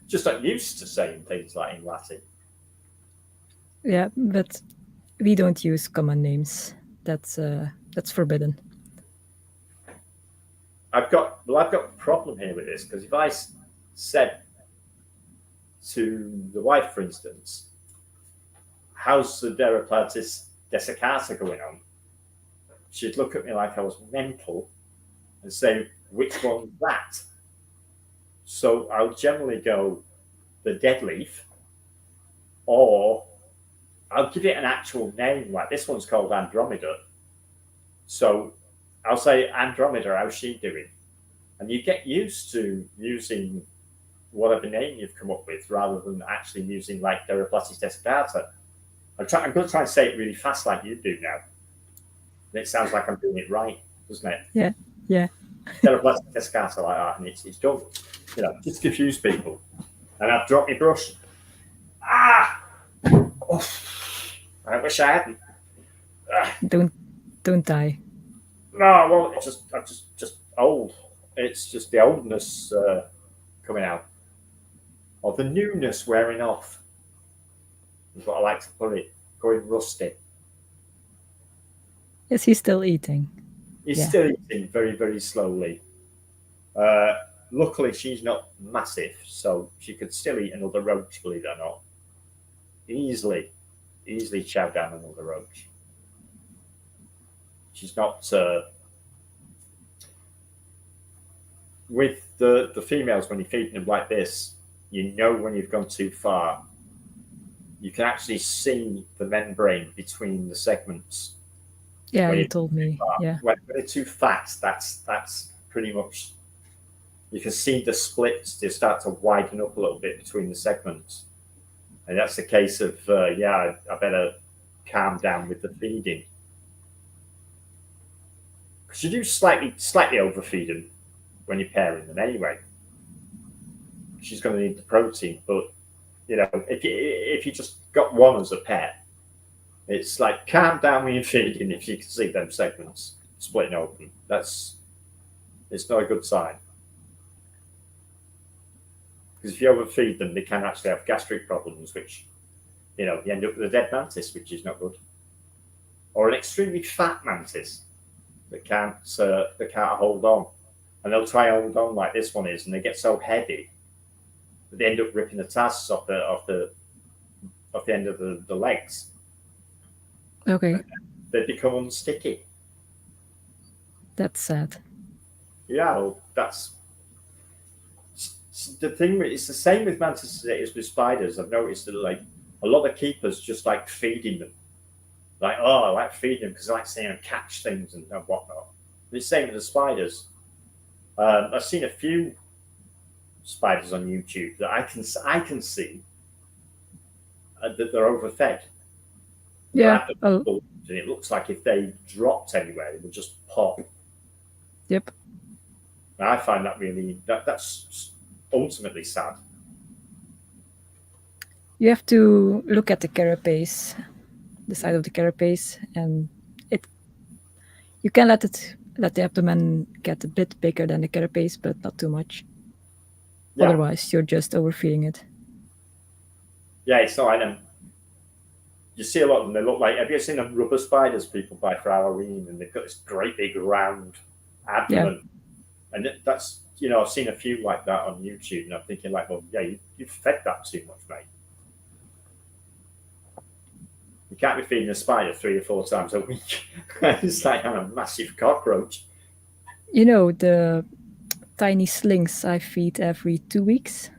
just not used to saying things like in Latin. Yeah, but we don't use common names. That's forbidden. I've got a problem here with this because if I said to the wife, for instance, how's the Deriplatis desiccata going on? She'd look at me like I was mental and say, which one's that? So I'll generally go the dead leaf, or I'll give it an actual name, like this one's called Andromeda. So I'll say, Andromeda, how's she doing? And you get used to using whatever name you've come up with rather than actually using like Deriplatis desiccata. I'm going to try and say it really fast like you do now. And it sounds like I'm doing it right, doesn't it? Yeah, yeah. Deriplatis desiccata like that, and it's done. You know, just confuse people. And I've dropped my brush. Ah! Oh, I wish I hadn't. Ah. Don't die. No, well, I'm just old. It's just the oldness coming out, or the newness wearing off. Is what I like to put it. Going rusty. Is he still eating? He's Yeah. still eating very, very slowly. Luckily, she's not massive, so she could still eat another roach, believe it or not. Easily chow down another roach. She's not. With the females, when you're feeding them like this, you know when you've gone too far. You can actually see the membrane between the segments. Yeah, When you you- told me. Yeah. When they're too fat, that's pretty much. You can see the splits. They start to widen up a little bit between the segments, and that's the case of I better calm down with the feeding because you do slightly overfeed them when you're pairing them anyway. She's going to need the protein, but you know if you just got one as a pet, it's like calm down when you're feeding. If you can see them segments splitting open, it's not a good sign. Because if you overfeed them, they can actually have gastric problems, which, you know, you end up with a dead mantis, which is not good, or an extremely fat mantis that can't hold on, and they'll try and hold on like this one is, and they get so heavy that they end up ripping the tusks off the end of the legs. Okay, They become unsticky. that's sad. Yeah, well, that's the thing. It's the same with mantises as it is with spiders. I've noticed that like a lot of keepers just like feeding them. Like, oh, I like feeding them because I like seeing them catch things and whatnot. It's the same with the spiders. I've seen a few spiders on YouTube that I can see that they're overfed. Yeah. And it looks like if they dropped anywhere, it would just pop. Yep. And I find that really that's ultimately sad. You have to look at the carapace, the side of the carapace, and you can let it let the abdomen get a bit bigger than the carapace, but not too much. Yeah. Otherwise, you're just overfeeding it. Yeah, it's not like them. You see a lot of them. They look like. Have you seen them rubber spiders people buy for Halloween? And they've got this great big round abdomen. And that's, I've seen a few like that on YouTube, and I'm thinking like, well, yeah, you've fed that too much, mate. You can't be feeding a spider 3 or 4 times a week. It's like on a massive cockroach. The tiny slings I feed every 2 weeks,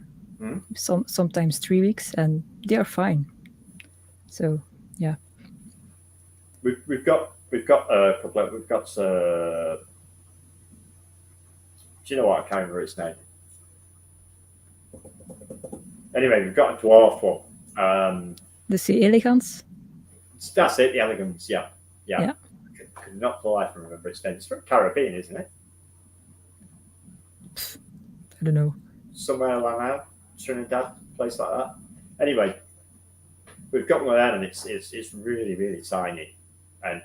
sometimes 3 weeks, and they are fine. So, yeah. We've got a couple of, do you know what? I can't remember its name. Anyway, we've got a dwarf one. The C. elegans? That's it, the elegans, yeah. Yeah. I could not for life remember its name. It's from Caribbean, isn't it? I don't know. Somewhere like that, Trinidad, place like that. Anyway, we've got one of them, and it's really, really tiny. And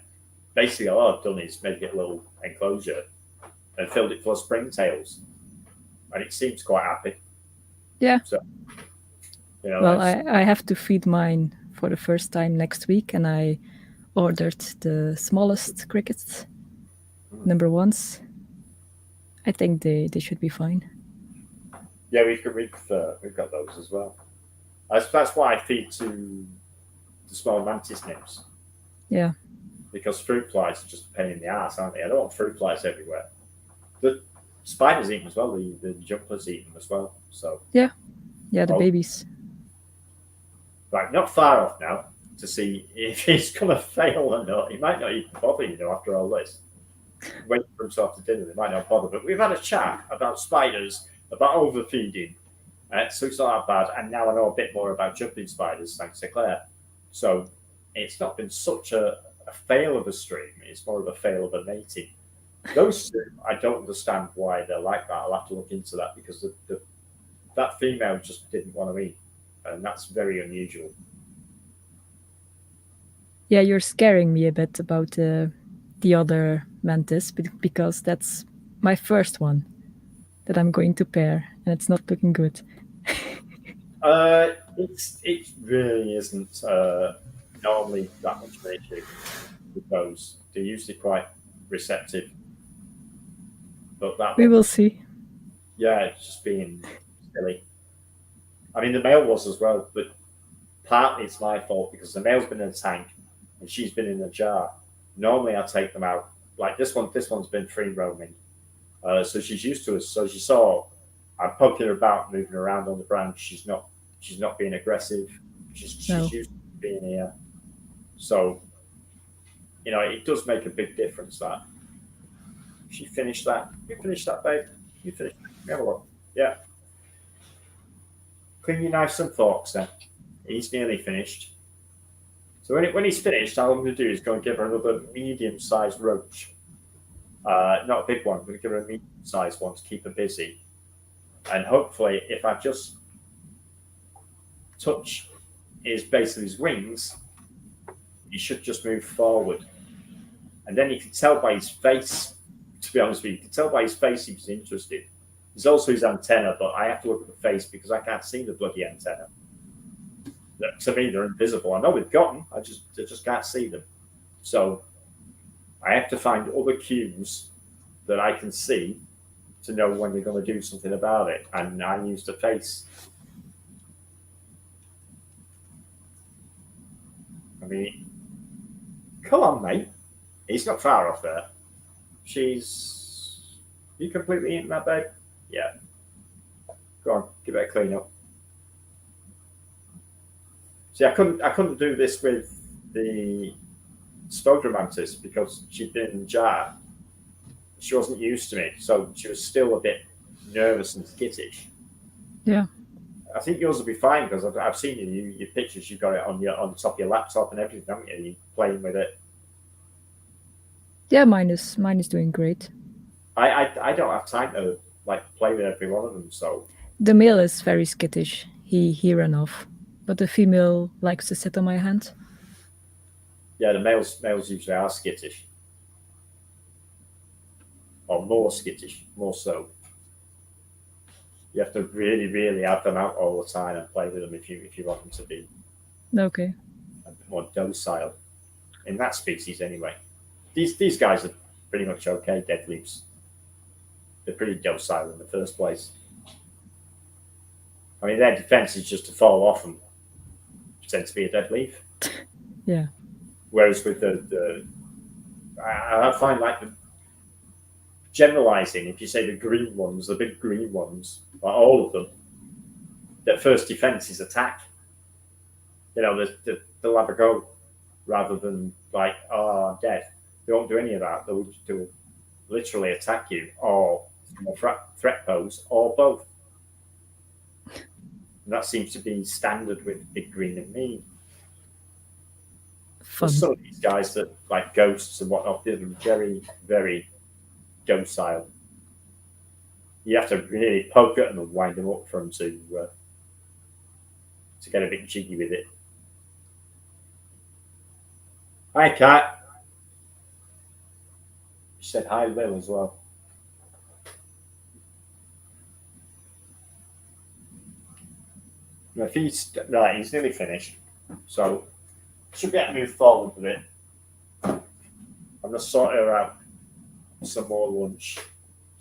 basically, all I've done is make it a little enclosure and filled it full of springtails, and it seems quite happy. Yeah. So, well, I have to feed mine for the first time next week, and I ordered the smallest crickets, number ones. I think they should be fine. Yeah, we've got those as well. That's why I feed to the small mantis nymphs. Yeah. Because fruit flies are just a pain in the ass, aren't they? I don't want fruit flies everywhere. The spiders eat them as well. The jumpers eat them as well. So yeah, the babies. Right, not far off now to see if he's going to fail or not. He might not even bother, after all this. Wait for himself to dinner, they might not bother. But we've had a chat about spiders, about overfeeding. So it's not that bad. And now I know a bit more about jumping spiders, thanks to Claire. So it's not been such a fail of a stream. It's more of a fail of a mating. Those two, I don't understand why they're like that. I'll have to look into that because that female just didn't want to eat. And that's very unusual. Yeah, you're scaring me a bit about the other mantis because that's my first one that I'm going to pair, and it's not looking good. It really isn't normally that much of an issue with those. They're usually quite receptive. But we will see. Yeah, it's just being silly. I mean, the male was as well, but partly it's my fault because the male's been in a tank and she's been in a jar. Normally, I take them out. Like this one's been free roaming, so she's used to us. So she saw I'm poking her about, moving her around on the branch. She's not being aggressive. She's used to being here. So, it does make a big difference that she finished that. You finished that, babe. You finished. Have a look. Yeah. Clean your knives and forks then. He's nearly finished. So when he's finished, all I'm going to do is go and give her another medium-sized roach. Not a big one. I'm going to give her a medium-sized one to keep her busy. And hopefully, if I just touch his base of his wings, he should just move forward. And then you can tell by his face, to be honest with you, you can tell by his face he's interested. There's also his antenna, but I have to look at the face because I can't see the bloody antenna. To me, they're invisible. I know we've got them. I just can't see them. So I have to find other cues that I can see to know when they're going to do something about it. And I use the face. I mean, come on, mate. He's not far off there. You completely eaten that, babe? Yeah. Go on, give it a clean up. See, I couldn't do this with the Sphodromantis because she'd been in the jar. She wasn't used to me, so she was still a bit nervous and skittish. Yeah. I think yours will be fine because I've seen your pictures. You've got it on the top of your laptop and everything, haven't you? You're playing with it. Yeah, mine is doing great. I don't have time to play with every one of them. So the male is very skittish. He ran off, but the female likes to sit on my hand. Yeah, the males usually are skittish. or more skittish, more so. You have to really, really have them out all the time and play with them if you want them to be Okay. a bit more docile. In that species, anyway. These guys are pretty much okay, dead leaves. They're pretty docile in the first place. I mean, their defense is just to fall off and pretend to be a dead leaf. Yeah. Whereas with I find like the generalizing, if you say the green ones, the big green ones, like all of them, their first defense is attack. You know, they'll have a go rather than like, oh, I'm dead. They won't do any of that. They'll literally attack you or from a threat pose or both. And that seems to be standard with big green and mean. Fun. Some of these guys that like ghosts and whatnot, they're very, very docile. You have to really poke at them and wind them up for them to get a bit jiggy with it. Hi, Kat. She said hi, Lil, as well. If he's right, he's nearly finished, so should be able to move forward with it. I'm just sorting her out some more lunch.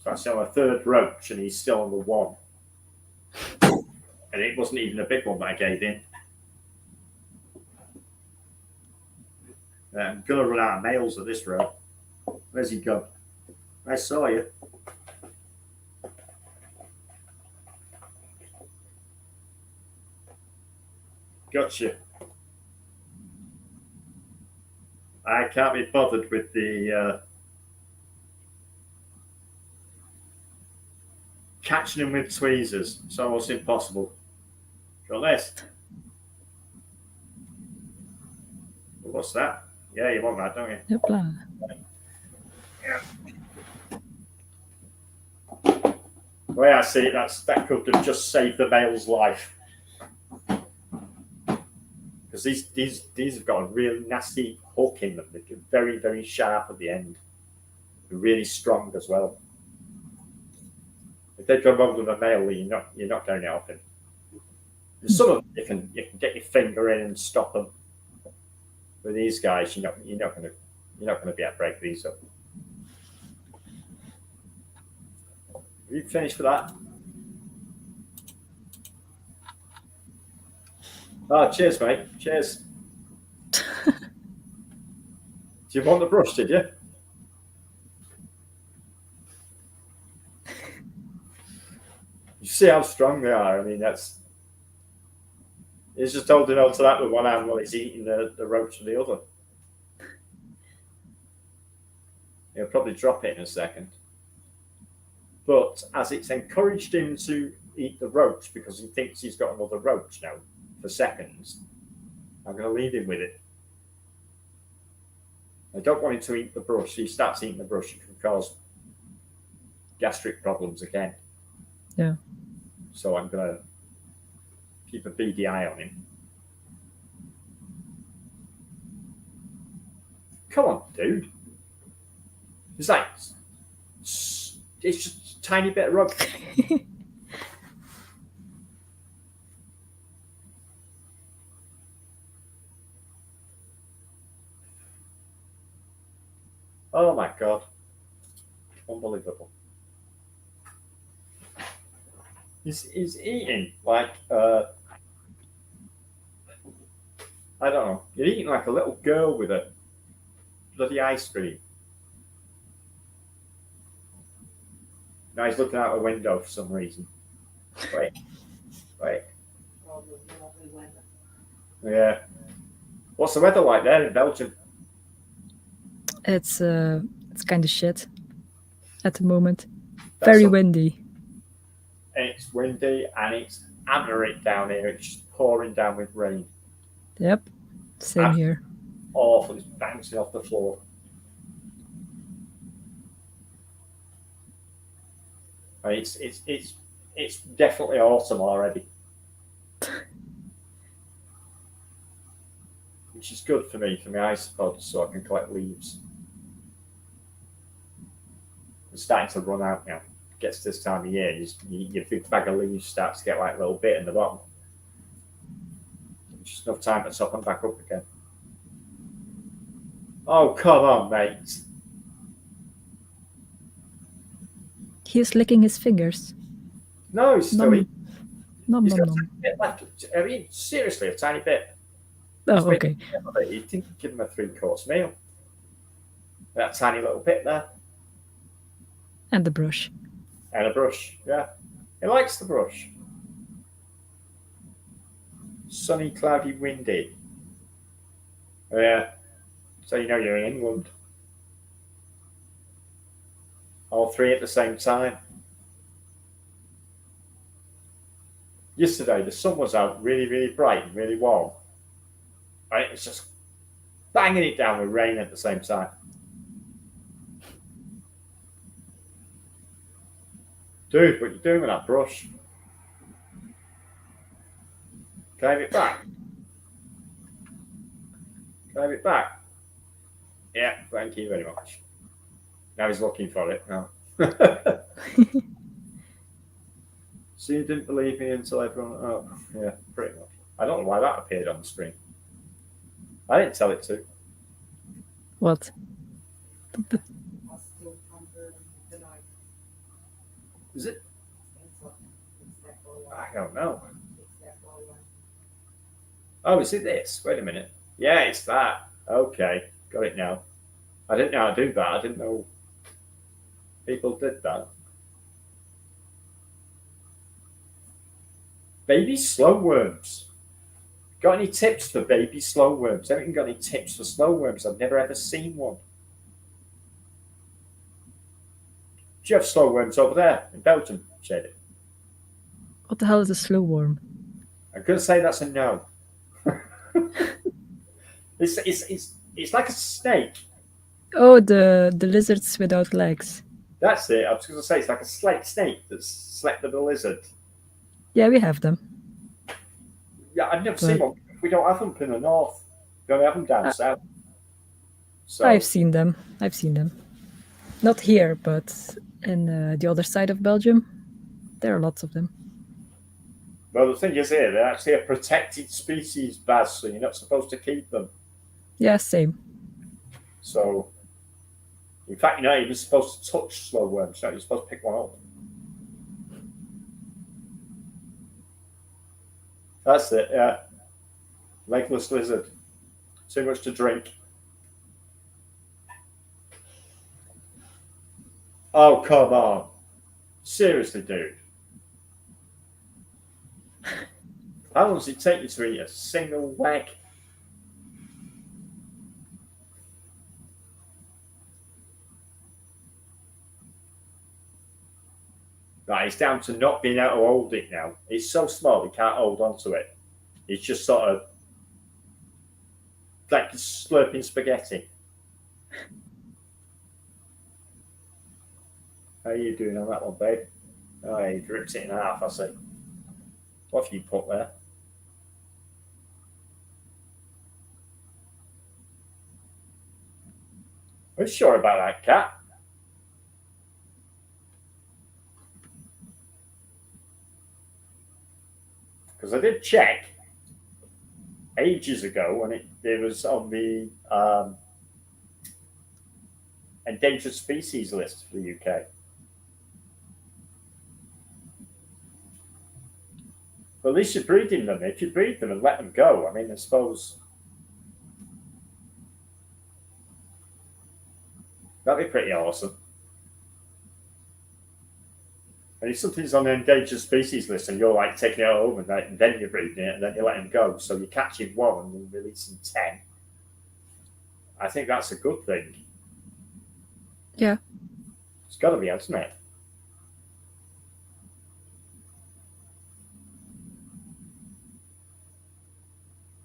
So that's on a third roach, and he's still on the one. And it wasn't even a big one that I gave him. I'm gonna run out of males at this row. Where's he gone? I saw you. Gotcha. I can't be bothered with the catching them with tweezers. It's almost impossible. Got this. What's that? Yeah, you want that, don't you? Hoopla. Yeah. The way I see it, that could have just saved the male's life. Because these have got a real nasty hook in them. They're very, very sharp at the end. They're really strong as well. If they come over with a male, you're not getting it off him. And some of them you can get your finger in and stop them. With these guys, you're not gonna be able to break these up. Are you finished with that? Oh, cheers, mate. Cheers. Do you want the brush, did you? You see how strong they are. I mean, he's just holding on to that with one hand while he's eating the roach with the other. He'll probably drop it in a second. But as it's encouraged him to eat the roach because he thinks he's got another roach now for seconds, I'm going to leave him with it. I don't want him to eat the brush. If he starts eating the brush, it can cause gastric problems again. Yeah. So I'm going to keep a beady eye on him. Come on, dude. It's like, it's just a tiny bit of rope. Oh my God. Unbelievable. He's eating like, I don't know, you're eating like a little girl with a bloody ice cream. Now he's looking out the window for some reason. Wait. Yeah. What's the weather like there in Belgium? It's kind of shit at the moment. Very windy. It's windy and it's hammering down here. It's just pouring down with rain. Yep. Same here. Awful. It's bouncing off the floor. It's definitely autumn already. Which is good for me, for my isopods, so I can collect leaves. It's starting to run out now. Gets this time of year, your big bag of leaves starts to get like a little bit in the bottom. Just enough time to top them back up again. Oh, come on, mate. He's licking his fingers. No, he's still eating. Nom, He's nom, got a nom. tiny bit left. I mean, seriously, a tiny bit. Oh, okay. You think you give him a 3-course meal. That tiny little bit there. And the brush. And a brush, yeah. He likes the brush. Sunny, cloudy, windy. Yeah. So you know you're in England. All three at the same time. Yesterday, the sun was out really, really bright and really warm. Right? It's just banging it down with rain at the same time. Dude, what are you doing with that brush? Can I have it back? Can I have it back? Yeah, thank you very much. Now he's looking for it now. So you didn't believe me until everyone... Oh, yeah, pretty much. I don't know why that appeared on the screen. I didn't tell it to. What? Is it? I don't know. Oh, is it this? Wait a minute. Yeah, it's that. Okay, got it now. I didn't know how to do that. I didn't know people did that. Baby slow worms. Got any tips for baby slow worms? Haven't got any tips for slow worms? I've never ever seen one. Do you have slow worms over there in Belgium, Shady? What the hell is a slow worm? I'm going to say that's a no. It's like a snake. Oh, the lizards without legs. That's it. I was going to say it's like a snake that's slept with a lizard. Yeah, we have them. Yeah, I've never seen one. We don't have them in the north. We only have them down south. So I've seen them. Not here, but in the other side of Belgium, there are lots of them. Well, the thing is here, they're actually a protected species, Baz, so you're not supposed to keep them. Yeah, same. So, in fact, you're not even supposed to touch slow worms. You're supposed to pick one up. That's it, yeah. Legless lizard. Too much to drink. Oh, come on. Seriously, dude. How long does it take you to eat a single leg? Right, it's down to not being able to hold it now. It's so small, he can't hold on to it. It's just sort of like slurping spaghetti. How are you doing on that one, babe? Oh, you ripped it in half, I see. What have you put there? Are you sure about that, cat? Because I did check ages ago when it was on the endangered species list for the UK. But at least you're breeding them. If you breed them and let them go, I mean, I suppose that'd be pretty awesome. And if something's on the endangered species list and you're like taking it home and then you're breeding it and then you let them go, so you're catching one and releasing 10, I think that's a good thing. Yeah. It's got to be, hasn't it?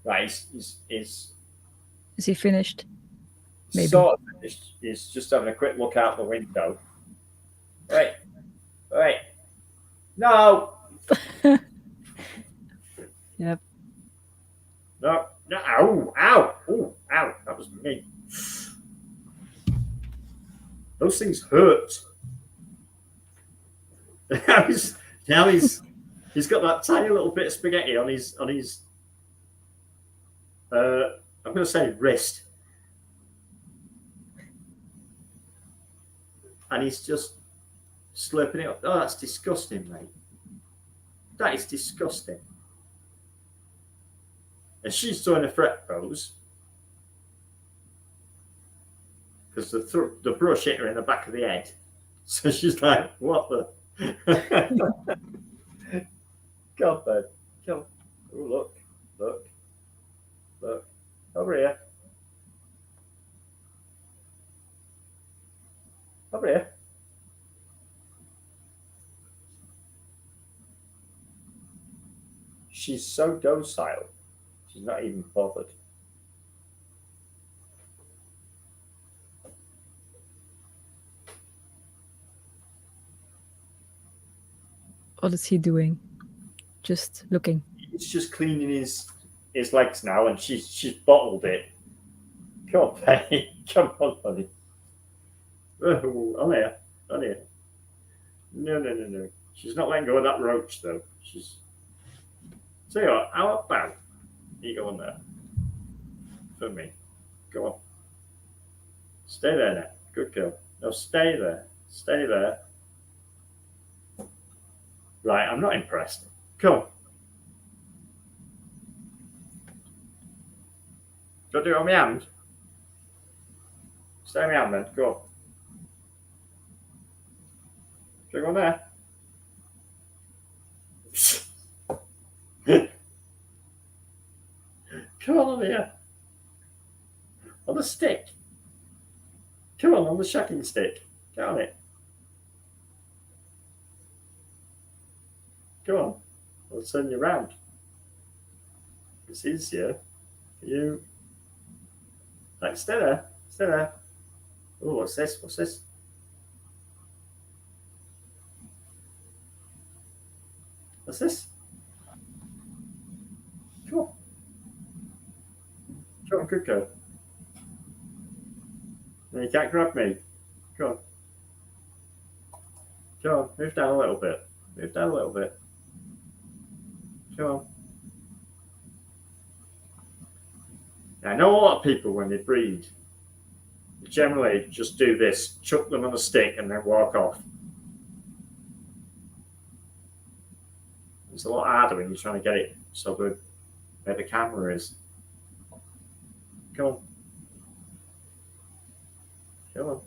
Right, is he finished? Maybe. Sort of finished. He's just having a quick look out the window. Wait. No. Yep. No. Ow. Ooh, ow. That was me. Those things hurt. now he's got that tiny little bit of spaghetti on his I'm going to say wrist, and he's just slurping it up. Oh, that's disgusting, mate. That is disgusting. And she's doing a fret pose because the brush hit her in the back of the head. So she's like, what the? God, babe. Come. Oh, look. Over here. Over here. She's so docile. She's not even bothered. What is he doing? Just looking. He's just cleaning his legs now, and she's bottled it. Come on, Penny. Come on, honey. Oh, on here. No. She's not letting go of that roach, though. She's. Tell you what, how about you go on there for me? Go on. Stay there now. Good girl. No, stay there. Stay there. Right, I'm not impressed. Come on. Go do it on my hand. Stay on my hand then. Go. Go on there. Come on here. On the stick. Come on the shacking stick. Get on it. Go on. I'll turn you around. It's easier for you. Like, stay there. Stay there. Oh, what's this? What's this? What's this? Come on. Come on, good girl. No, you can't grab me. Come on. Come on, move down a little bit. Move down a little bit. Come on. Now, I know a lot of people, when they breed, generally just do this, chuck them on a stick and then walk off. It's a lot harder when you're trying to get it so good where the camera is. Come on. Come on.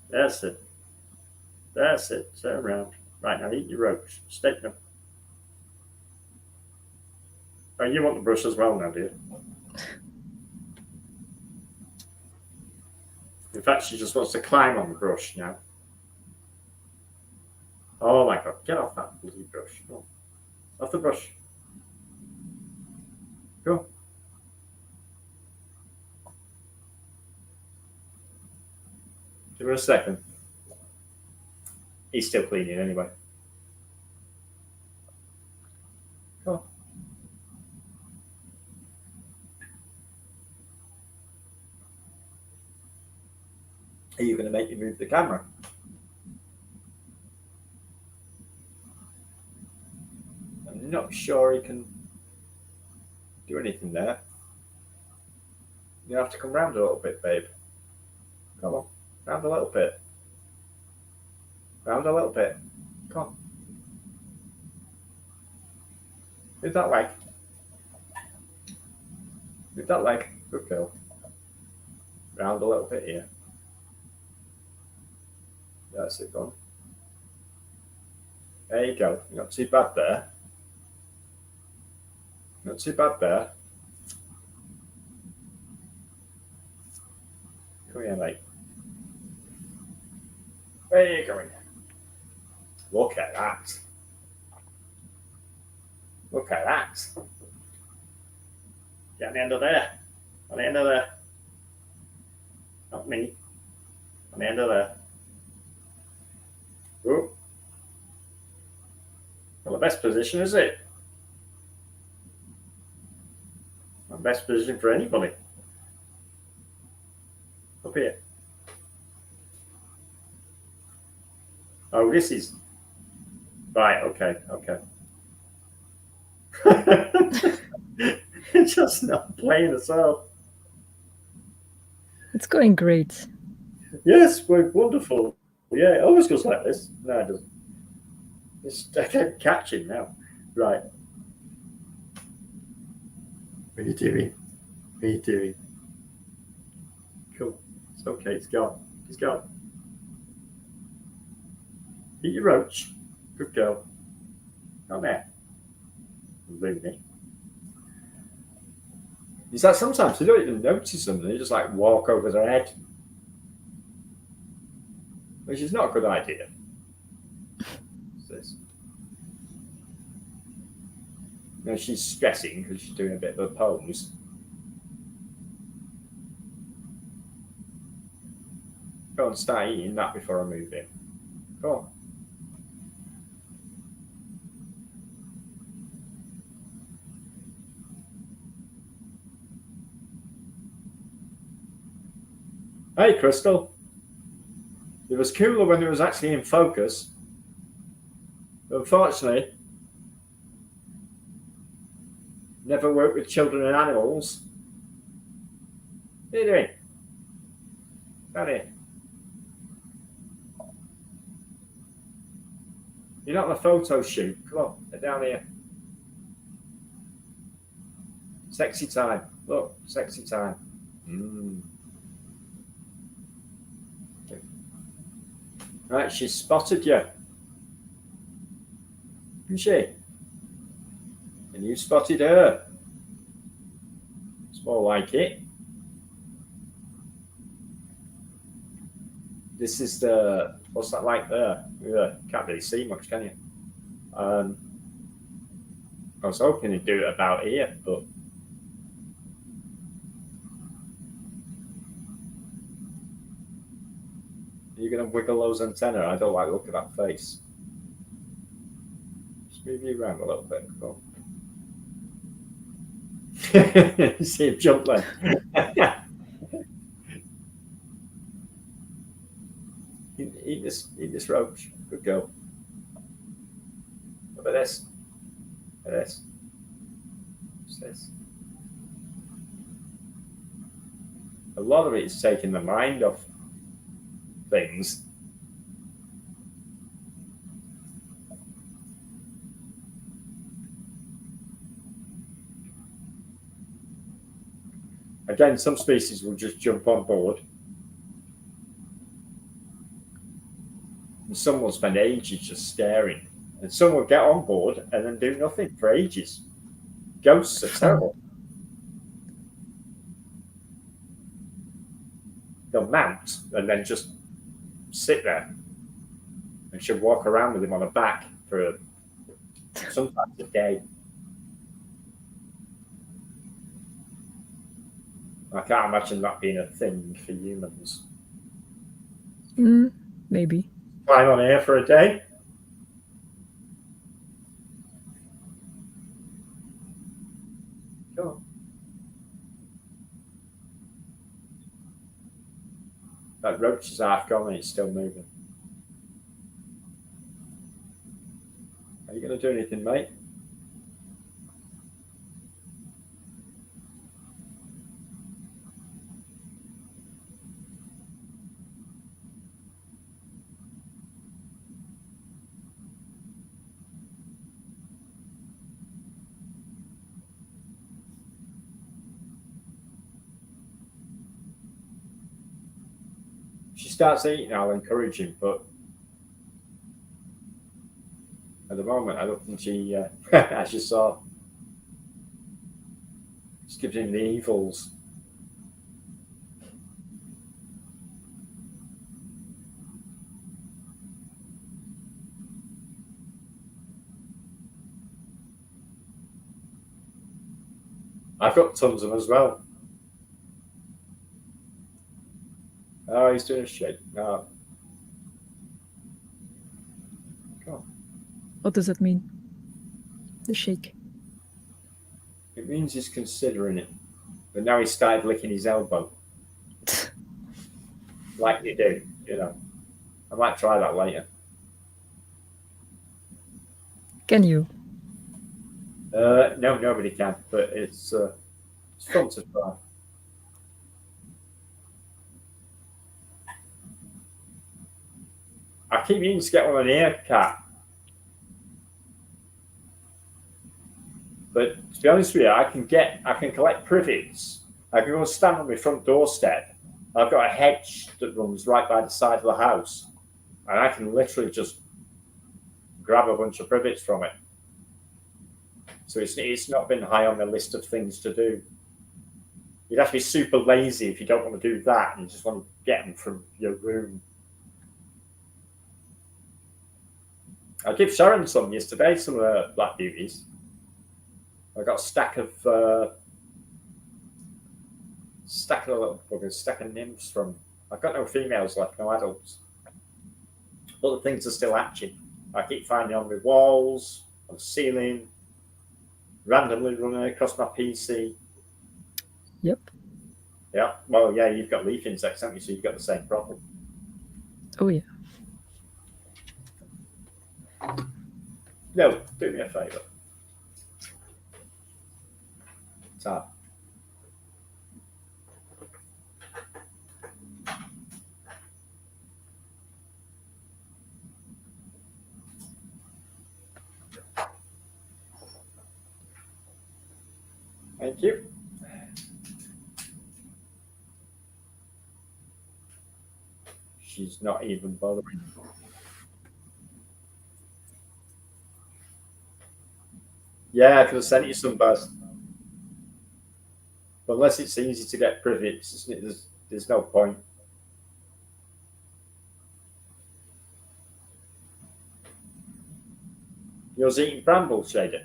That's it. That's it. Turn around. Right, now eat your roach. Stick them. Oh, you want the brush as well now, do you? In fact, she just wants to climb on the brush now. Oh my God, get off that bloody brush. Go on. Off the brush. Go. Give her a second. He's still cleaning anyway. Go. Are you going to make me move the camera? I'm not sure he can do anything there. You have to come round a little bit, babe. Come on, round a little bit. Round a little bit. Come on. Move that leg. Move that leg. Good girl. Round a little bit here. That's it, gone. There you go. Not too bad there. Not too bad there. Come here, mate. Where are you going? Look at that. Look at that. Get on the end of there. On the end of there. Not me. On the end of there. Oh. Well, the best position, is it? The best position for anybody. Up here. Oh, this is Right, okay. Just not playing at all. It's going great. Yes, we're wonderful. Yeah, it always goes like this. No, it doesn't. I can't catch him now. Right. What are you doing? What are you doing? Cool. It's okay. It's gone. It's gone. Eat your roach. Good girl. Come there. Loony. It's like sometimes they don't even notice them. They just like walk over their head. Which is not a good idea. What's this? No, she's stressing because she's doing a bit of a pose. Go and start eating that before I move in. Go on. Hey, Crystal. It was cooler when it was actually in focus. But unfortunately, never worked with children and animals. What are you doing? Down here. You're not on a photo shoot. Come on, get down here. Sexy time. Look, sexy time. Right, she's spotted you. Isn't she? And you spotted her. It's more like it. This is the, what's that like there? Yeah, can't really see much, can you? I was hoping to do it about here, but you're going to wiggle those antennae. I don't like the look of that face. Just move you around a little bit. Cool. See him jump there. Eat this roach. Good girl. Look at this. Look at this. What's this? A lot of it is taking the mind off things. Again, some species will just jump on board. And some will spend ages just staring. And some will get on board and then do nothing for ages. Ghosts are terrible. They'll mount and then just sit there. And she'll walk around with him on her back for sometimes a day. I can't imagine that being a thing for humans. Maybe. Climb on here for a day. Go on. That roach is half gone and it's still moving. Are you going to do anything, mate? She starts eating, I'll encourage him, but at the moment, I don't think she, as you saw, just gives him the evils. I've got tons of them as well. Oh, he's doing a shake. No. Come on. What does that mean? The shake. It means he's considering it. But now he's started licking his elbow. Like you do, you know. I might try that later. Can you? No, nobody can, but it's fun to try. I keep meaning to get one an ear cat. But to be honest with you, I can collect privets. I can go and stand on my front doorstep. I've got a hedge that runs right by the side of the house, and I can literally just grab a bunch of privets from it. So it's not been high on the list of things to do. You'd have to be super lazy if you don't want to do that and you just want to get them from your room. I gave Sharon some yesterday, some black beauties. I got a stack of little buggers, stack of nymphs from. I've got no females left, no adults. But the things are still hatching. I keep finding on the walls, on the ceiling, randomly running across my PC. Yep. Yeah. Well, yeah, you've got leaf insects, haven't you? So you've got the same problem. Oh yeah. No, do me a favour. Tab. Thank you. She's not even bothering. Yeah, I could have sent you some buzz. But unless it's easy to get privets, there's no point. You're eating bramble, Shady?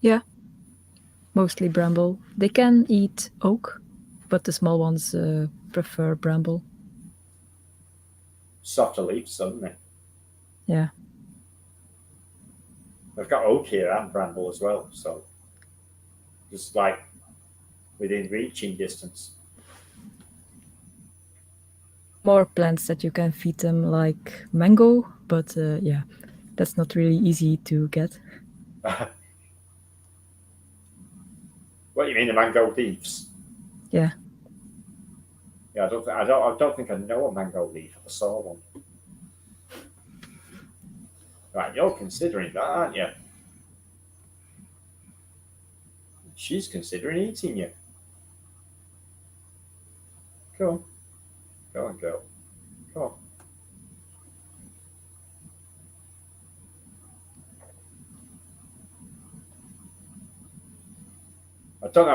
Yeah. Mostly bramble. They can eat oak, but the small ones prefer bramble. Softer leaves, haven't they? Yeah. I've got oak here and bramble as well, so just like within reaching distance. More plants that you can feed them, like mango, but yeah, that's not really easy to get. What do you mean, the mango leaves? Yeah. Yeah, I don't think I know a mango leaf. I saw one. Right, you're considering that, aren't you? She's considering eating you. Go on. Go on, girl. Come on. I don't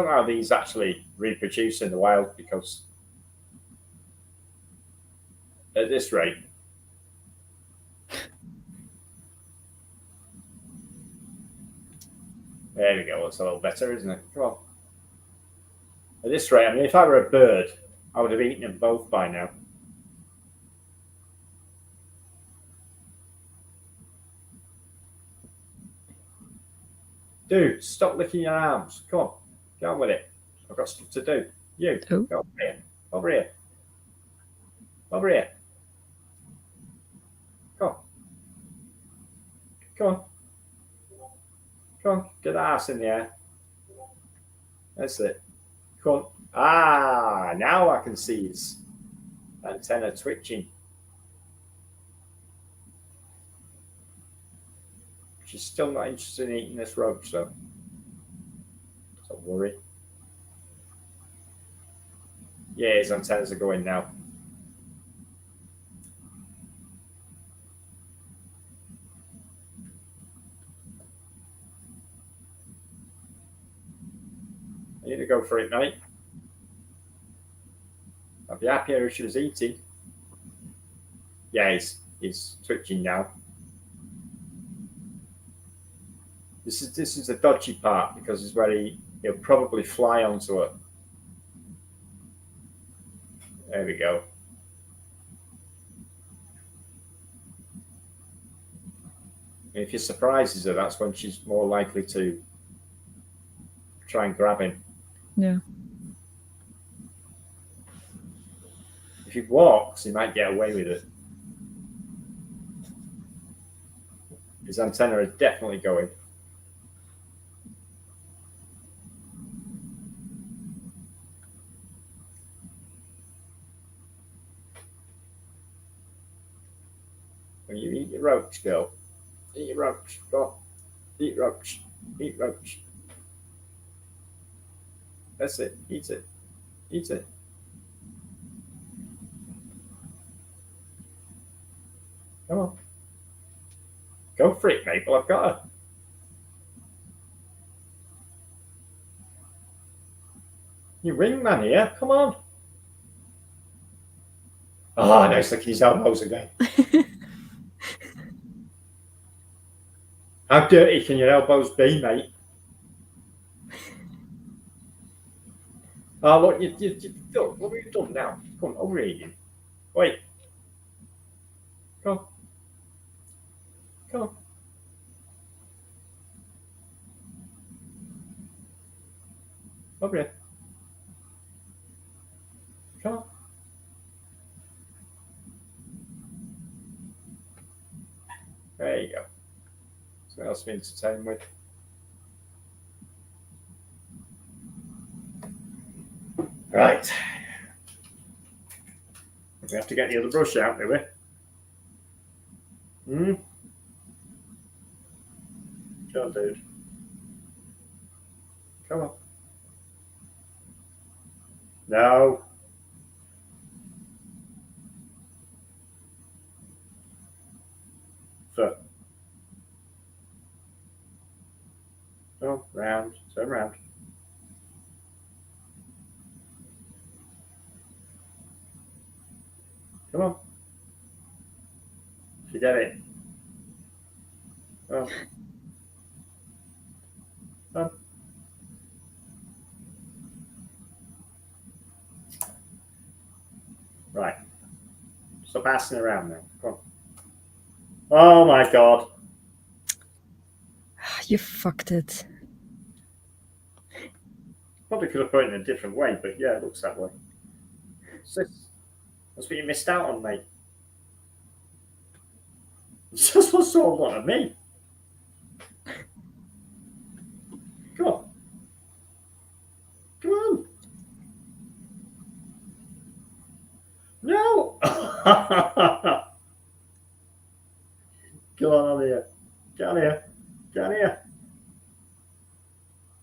know how these actually reproduce in the wild, because at this rate, there we go. It's a little better, isn't it? Come on. At this rate, I mean, if I were a bird, I would have eaten them both by now. Dude, stop licking your arms. Come on. Get on with it. I've got stuff to do. You, Oh. go over here. Over here. Over here. Come on. Come on. Come on. Get the ass in the air. That's it. Come on. Ah, now I can see his antenna twitching. She's still not interested in eating this roach, though. Don't worry. Yeah, his antennas are going now. I need to go for it, mate. I'd be happier if she was eating. Yeah, he's twitching now. This is the dodgy part, because it's where he'll probably fly onto her. There we go. And if he surprises her, that's when she's more likely to try and grab him. Yeah. If he walks, he might get away with it. His antenna is definitely going. When you eat your roach, girl. Eat your roach. Go on. Eat roach. Eat roach. That's it. Eat it. Eat it. Come on. Go for it, Maple. I've got her. You wingman here. Come on. Oh, no, he's licking his elbows again. How dirty can your elbows be, mate? Oh, look, look, what have you done now? Come on, overeating. Wait. Come on. Come on. Over here. Come on. There you go. Something else to be entertained with. Right. We have to get the other brush out, do we? Come on, dude. Come on. No. So. Oh, round. Turn round. Come on. You get it. Oh. Oh. Right. Stop passing around now. Come on. Oh my God. You fucked it. Probably could have put it in a different way, but yeah, it looks that way. So, that's what you missed out on, mate. It's just what sort of one of me. Come on. Come on. No. Come on, on here. Get on here. Get on here.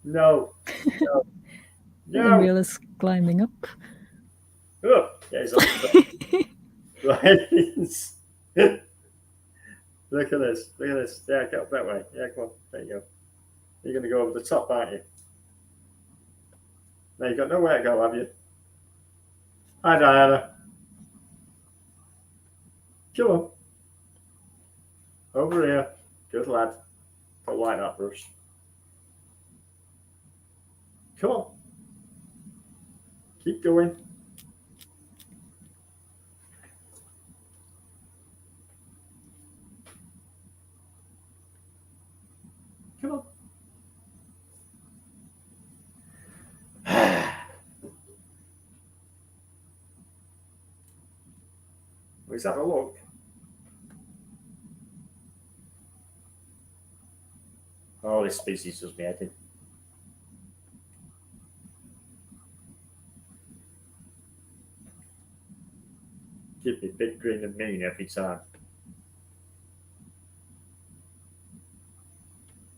No. No. The No. wheel is climbing up. Oh, yeah, he's on the right. Look at this. Look at this. Yeah, get up that way. Yeah, come on. There you go. You're going to go over the top, aren't you? Now you've got nowhere to go, have you? Hi, Diana. Come on. Over here. Good lad. Don't like that brush. Come on. Keep going. Come on. Let's have a look. Oh, this species does me head in. Give me big green and mean every time.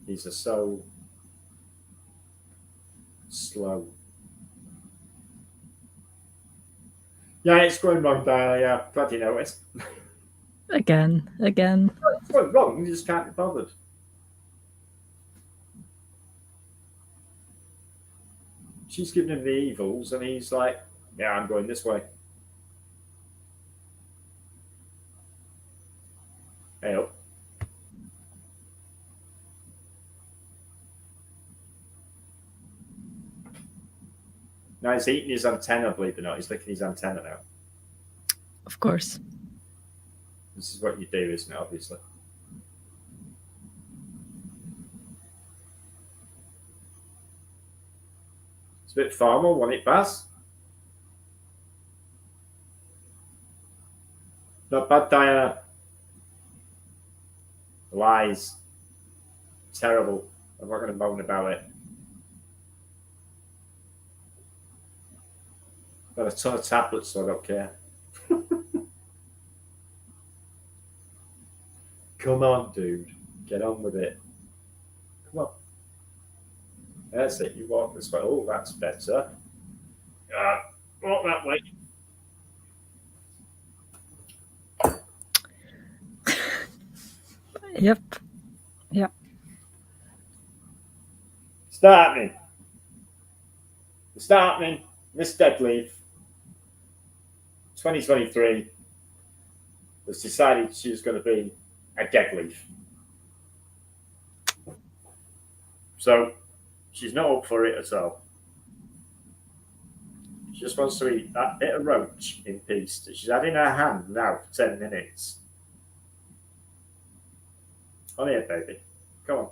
These are so slow. Yeah, it's going wrong, Diana. Yeah, glad you noticed. Again. It's going wrong, you just can't be bothered. She's giving him the evils, and he's like, yeah, I'm going this way. Hey up. Now he's eating his antenna, believe it or not. He's licking his antenna now. Of course. This is what you do, isn't it, obviously? It's a bit formal, won't it, Baz? Not bad, Diana. Lies. terrible. I'm not going to moan about it. Got a ton of tablets, so I don't care. Come on, dude. Get on with it. Come on. That's it. You walk this way. Oh, that's better. Walk that way. Yep. Yeah. Start happening. Start happening. Miss Deadleaf 2023 has decided she's going to be a Deadleaf. So she's not up for it at all. She just wants to eat that bit of roach in peace that she's had in her hand now for 10 minutes. On here, baby. Come on.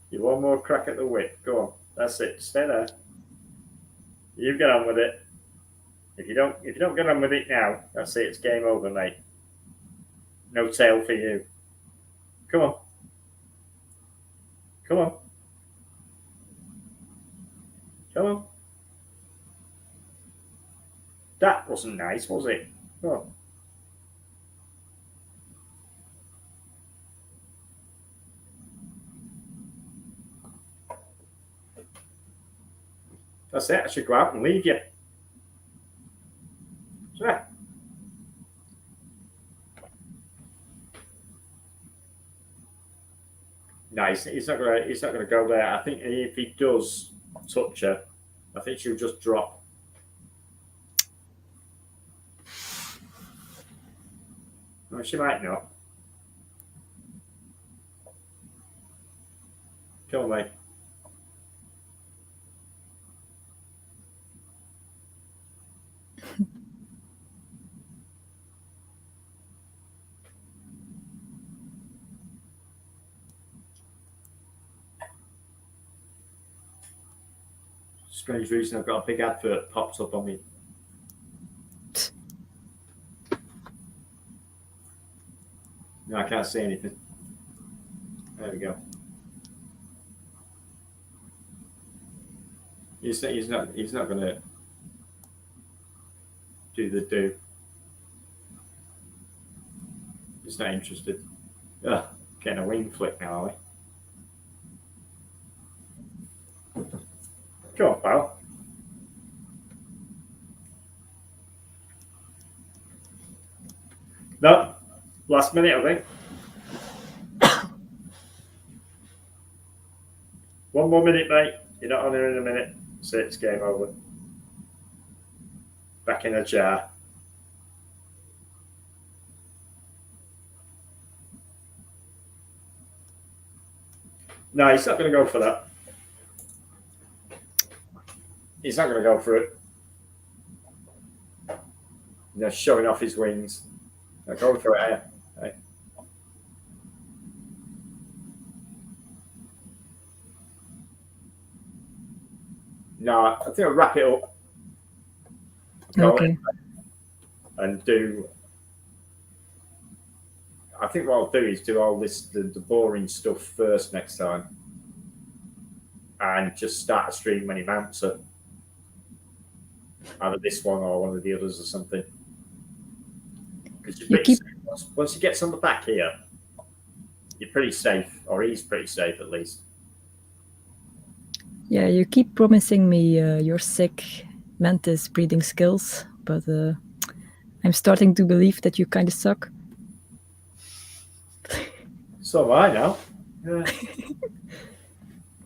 You want more crack at the whip? Go on. That's it. Stay there. You get on with it. If you don't get on with it now, that's it. It's game over, mate. No tail for you. Come on. Come on. Come on. That wasn't nice, was it? Come on. That's it. I should go out and leave you. Sure. Nice. He's not gonna go there. I think if he does touch her, I think she'll just drop. Well, she might not. Come on, mate. Strange reason I've got a big advert popped up on me. No, I can't see anything. There we go. He's not going to do the do. He's not interested. Ugh, getting a wing flick now, are we? Come on, pal. No, last minute, I think. One more minute, mate. You're not on here in a minute. So it's game over. Back in a jar. No, he's not going to go for that. He's not going to go for it. Showing off his wings. They're going for it. Hey. No, I think I'll wrap it up. Okay. And do. I think what I'll do is do all this, the boring stuff first next time. And just start a stream when he mounts it. Either this one or one of the others or something. Because once he gets on the back here, you're pretty safe, or he's pretty safe at least. Yeah, you keep promising me your sick Mantis breeding skills, but I'm starting to believe that you kind of suck. So am I now. Yeah.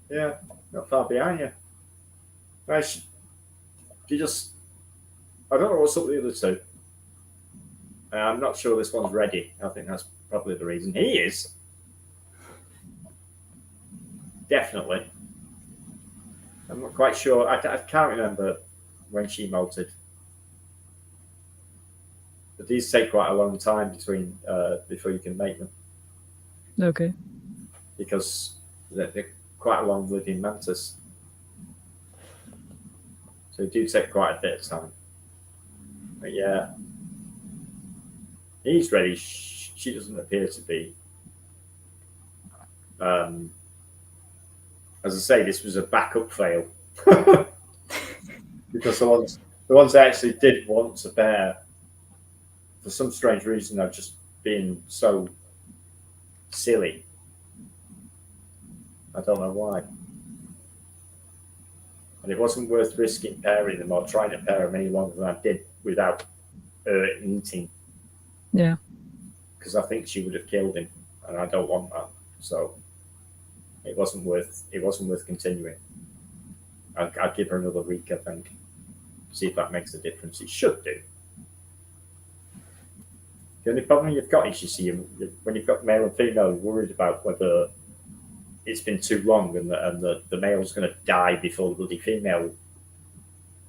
Yeah, not far behind you. Nice. You just, I don't know what's up with the other two. I'm not sure this one's ready. I think that's probably the reason. He is. Definitely. I'm not quite sure. I can't remember when she molted. But these take quite a long time between before you can make them. Okay. Because they're quite a long living mantis. So they do take quite a bit of time. But yeah. He's ready. She doesn't appear to be. As I say, this was a backup fail because the ones I actually did want to pair, for some strange reason, I've just been so silly. I don't know why. And it wasn't worth risking pairing them or trying to pair them any longer than I did without eating. Yeah. Because I think she would have killed him, and I don't want that. So it wasn't worth continuing. I'd give her another week, I think. See if that makes a difference. It should do. The only problem you've got is, you see, when you've got male and female, you're worried about whether it's been too long and the male's going to die before the bloody female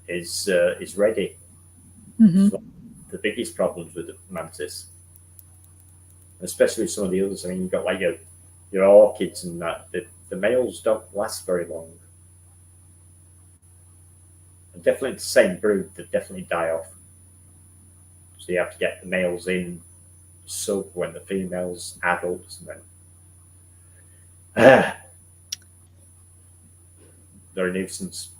is ready. Mm-hmm. It's one of the biggest problems with the mantis, especially some of the others. I mean, you've got like your orchids and that. The males don't last very long. And definitely the same brood, they definitely die off. So you have to get the males in sub when the females adults, and then they're a nuisance.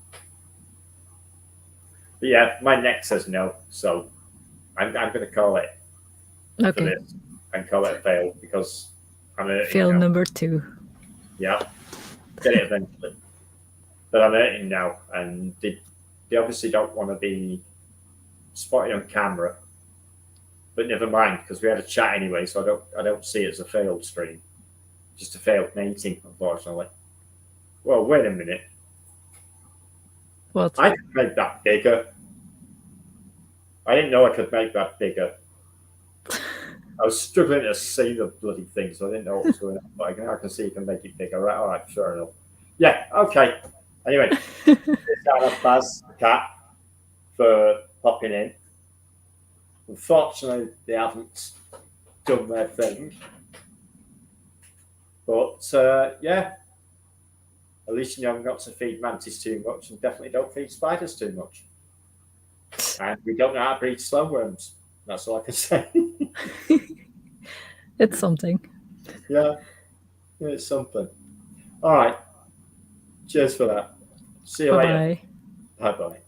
But yeah, my neck says no, so I'm going to call it for this and call it a fail because I'm hurting. Fail now. number 2. Yeah, get it eventually. But I'm hurting now, and they obviously don't want to be spotted on camera. But never mind, because we had a chat anyway, so I don't see it as a failed stream, just a failed mating, unfortunately. Well, wait a minute. What? I could make that bigger. I didn't know I could make that bigger. I was struggling to see the bloody thing, so I didn't know what was going on. But I can see you can make it bigger. Right, all right, fair enough. Yeah, okay. Anyway, thanks, Baz, the cat, for popping in. Unfortunately, they haven't done their thing. But yeah, at least you haven't got to feed mantis too much, and definitely don't feed spiders too much. And we don't know how to breed slowworms. That's all I can say. It's something. Yeah, it's something. All right. Cheers for that. See you later. Bye-bye. Bye-bye.